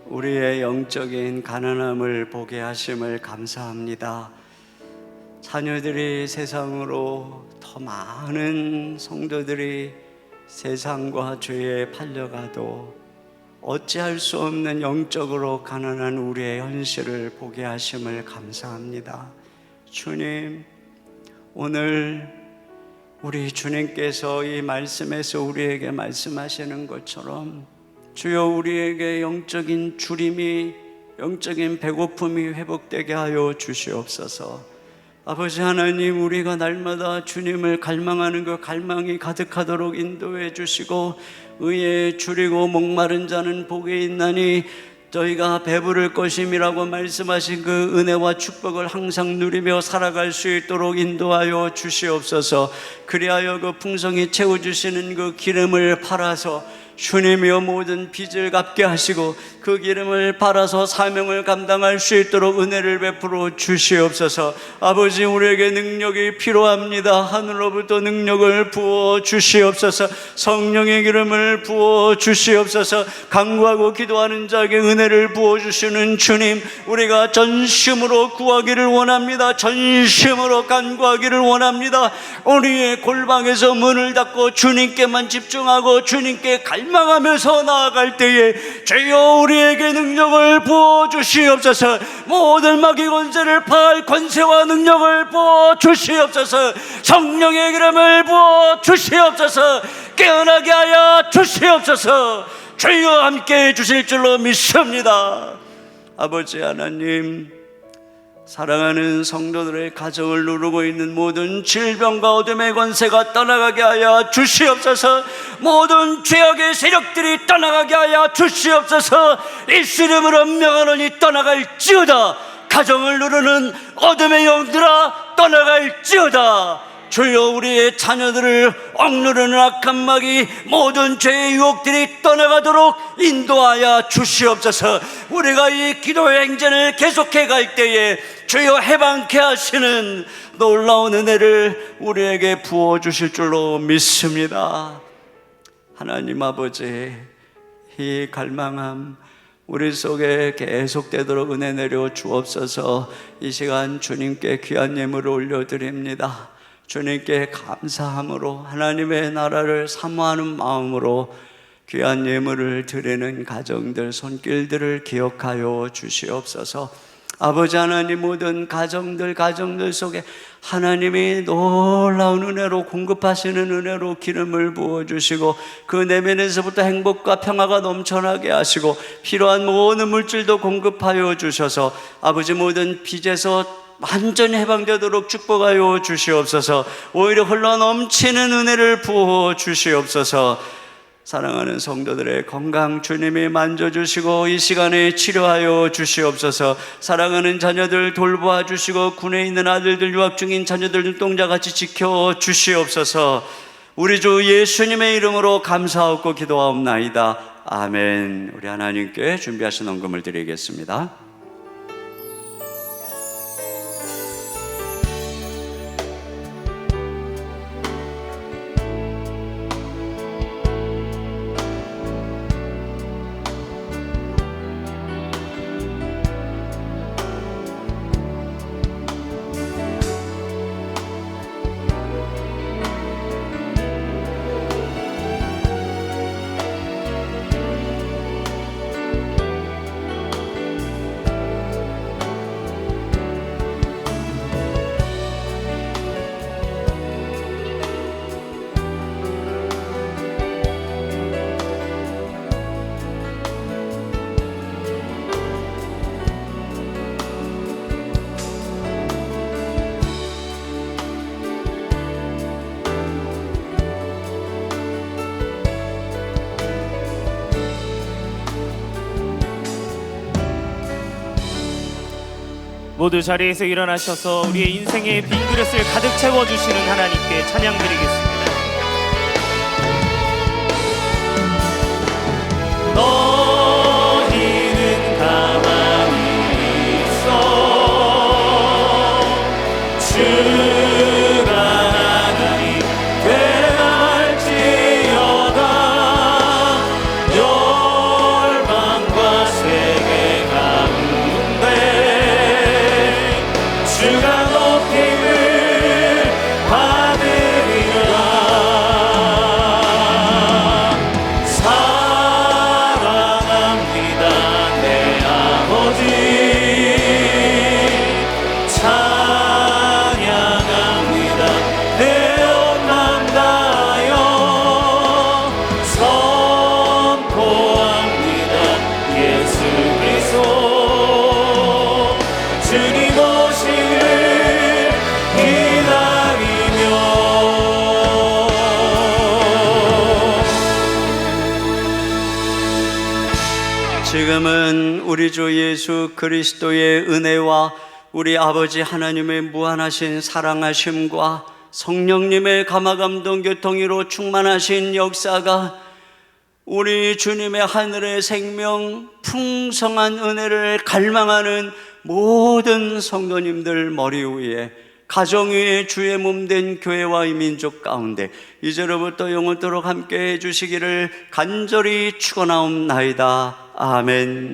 Speaker 8: 우리의 영적인 가난함을 보게 하심을 감사합니다. 자녀들이 세상으로 더 많은 성도들이 세상과 죄에 팔려가도 어찌할 수 없는 영적으로 가난한 우리의 현실을 보게 하심을 감사합니다. 주님, 오늘 우리 주님께서 이 말씀에서 우리에게 말씀하시는 것처럼 주여 우리에게 영적인 주림이, 영적인 배고픔이 회복되게 하여 주시옵소서. 아버지 하나님, 우리가 날마다 주님을 갈망하는 그 갈망이 가득하도록 인도해 주시고, 의에 줄이고 목마른 자는 복이 있나니 저희가 배부를 것임이라고 말씀하신 그 은혜와 축복을 항상 누리며 살아갈 수 있도록 인도하여 주시옵소서. 그리하여 그 풍성히 채워주시는 그 기름을 팔아서 주님이여 모든 빚을 갚게 하시고, 그 기름을 팔아서 사명을 감당할 수 있도록 은혜를 베풀어 주시옵소서. 아버지, 우리에게 능력이 필요합니다. 하늘로부터 능력을 부어 주시옵소서. 성령의 기름을 부어 주시옵소서. 간구하고 기도하는 자에게 은혜를 부어 주시는 주님, 우리가 전심으로 구하기를 원합니다. 전심으로 간구하기를 원합니다. 우리의 골방에서 문을 닫고 주님께만 집중하고 주님께 갈망하면서 나아갈 때에 주여 우리에게 능력을 부어 주시옵소서. 모든 마귀 권세를 파할 권세와 능력을 부어 주시옵소서. 성령의 기름을 부어 주시옵소서. 깨어나게 하여 주시옵소서. 주여 함께해 주실 줄로 믿습니다. 아버지 하나님, 사랑하는 성도들의 가정을 누르고 있는 모든 질병과 어둠의 권세가 떠나가게 하여 주시옵소서. 모든 죄악의 세력들이 떠나가게 하여 주시옵소서. 예수 이름으로 명하노니 떠나갈지어다. 가정을 누르는 어둠의 영들아 떠나갈지어다. 주여 우리의 자녀들을 억누르는 악한 마귀, 모든 죄의 유혹들이 떠나가도록 인도하여 주시옵소서. 우리가 이 기도 행전을 계속해 갈 때에 주여 해방케 하시는 놀라운 은혜를 우리에게 부어주실 줄로 믿습니다. 하나님 아버지, 이 갈망함 우리 속에 계속되도록 은혜 내려 주옵소서. 이 시간 주님께 귀한 예물을 올려드립니다. 주님께 감사함으로, 하나님의 나라를 사모하는 마음으로 귀한 예물을 드리는 가정들 손길들을 기억하여 주시옵소서. 아버지 하나님, 모든 가정들 속에 하나님이 놀라운 은혜로 공급하시는 은혜로 기름을 부어주시고, 그 내면에서부터 행복과 평화가 넘쳐나게 하시고, 필요한 모든 물질도 공급하여 주셔서 아버지 모든 빚에서 완전히 해방되도록 축복하여 주시옵소서. 오히려 흘러 넘치는 은혜를 부어 주시옵소서. 사랑하는 성도들의 건강 주님이 만져주시고 이 시간에 치료하여 주시옵소서. 사랑하는 자녀들 돌보아 주시고 군에 있는 아들들, 유학 중인 자녀들 눈동자같이 지켜 주시옵소서. 우리 주 예수님의 이름으로 감사하고 기도하옵나이다. 아멘. 우리 하나님께 준비하신 헌금을 드리겠습니다.
Speaker 2: 모두 자리에서 일어나셔서 우리의 인생의 빈 그릇을 가득 채워주시는 하나님께 찬양드리겠습니다.
Speaker 3: 너희는 가만히 있어 주가 하나님 되할지어다. 열방과 세계 가운데 주가 높임을 받으리라.
Speaker 8: 지금은 우리 주 예수 그리스도의 은혜와 우리 아버지 하나님의 무한하신 사랑하심과 성령님의 감화감동 교통으로 충만하신 역사가 우리 주님의 하늘의 생명 풍성한 은혜를 갈망하는 모든 성도님들 머리 위에, 가정 위에 주의 몸된 교회와 이 민족 가운데 이제로부터 영원토록 함께 해주시기를 간절히 축원하옵나이다. 아멘.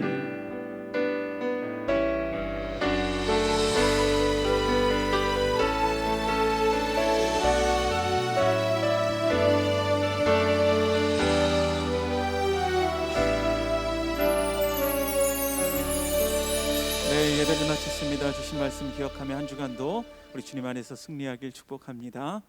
Speaker 1: 네, 예배를 마쳤습니다. 주신 말씀 기억하며 한 주간도 우리 주님 안에서 승리하길 축복합니다.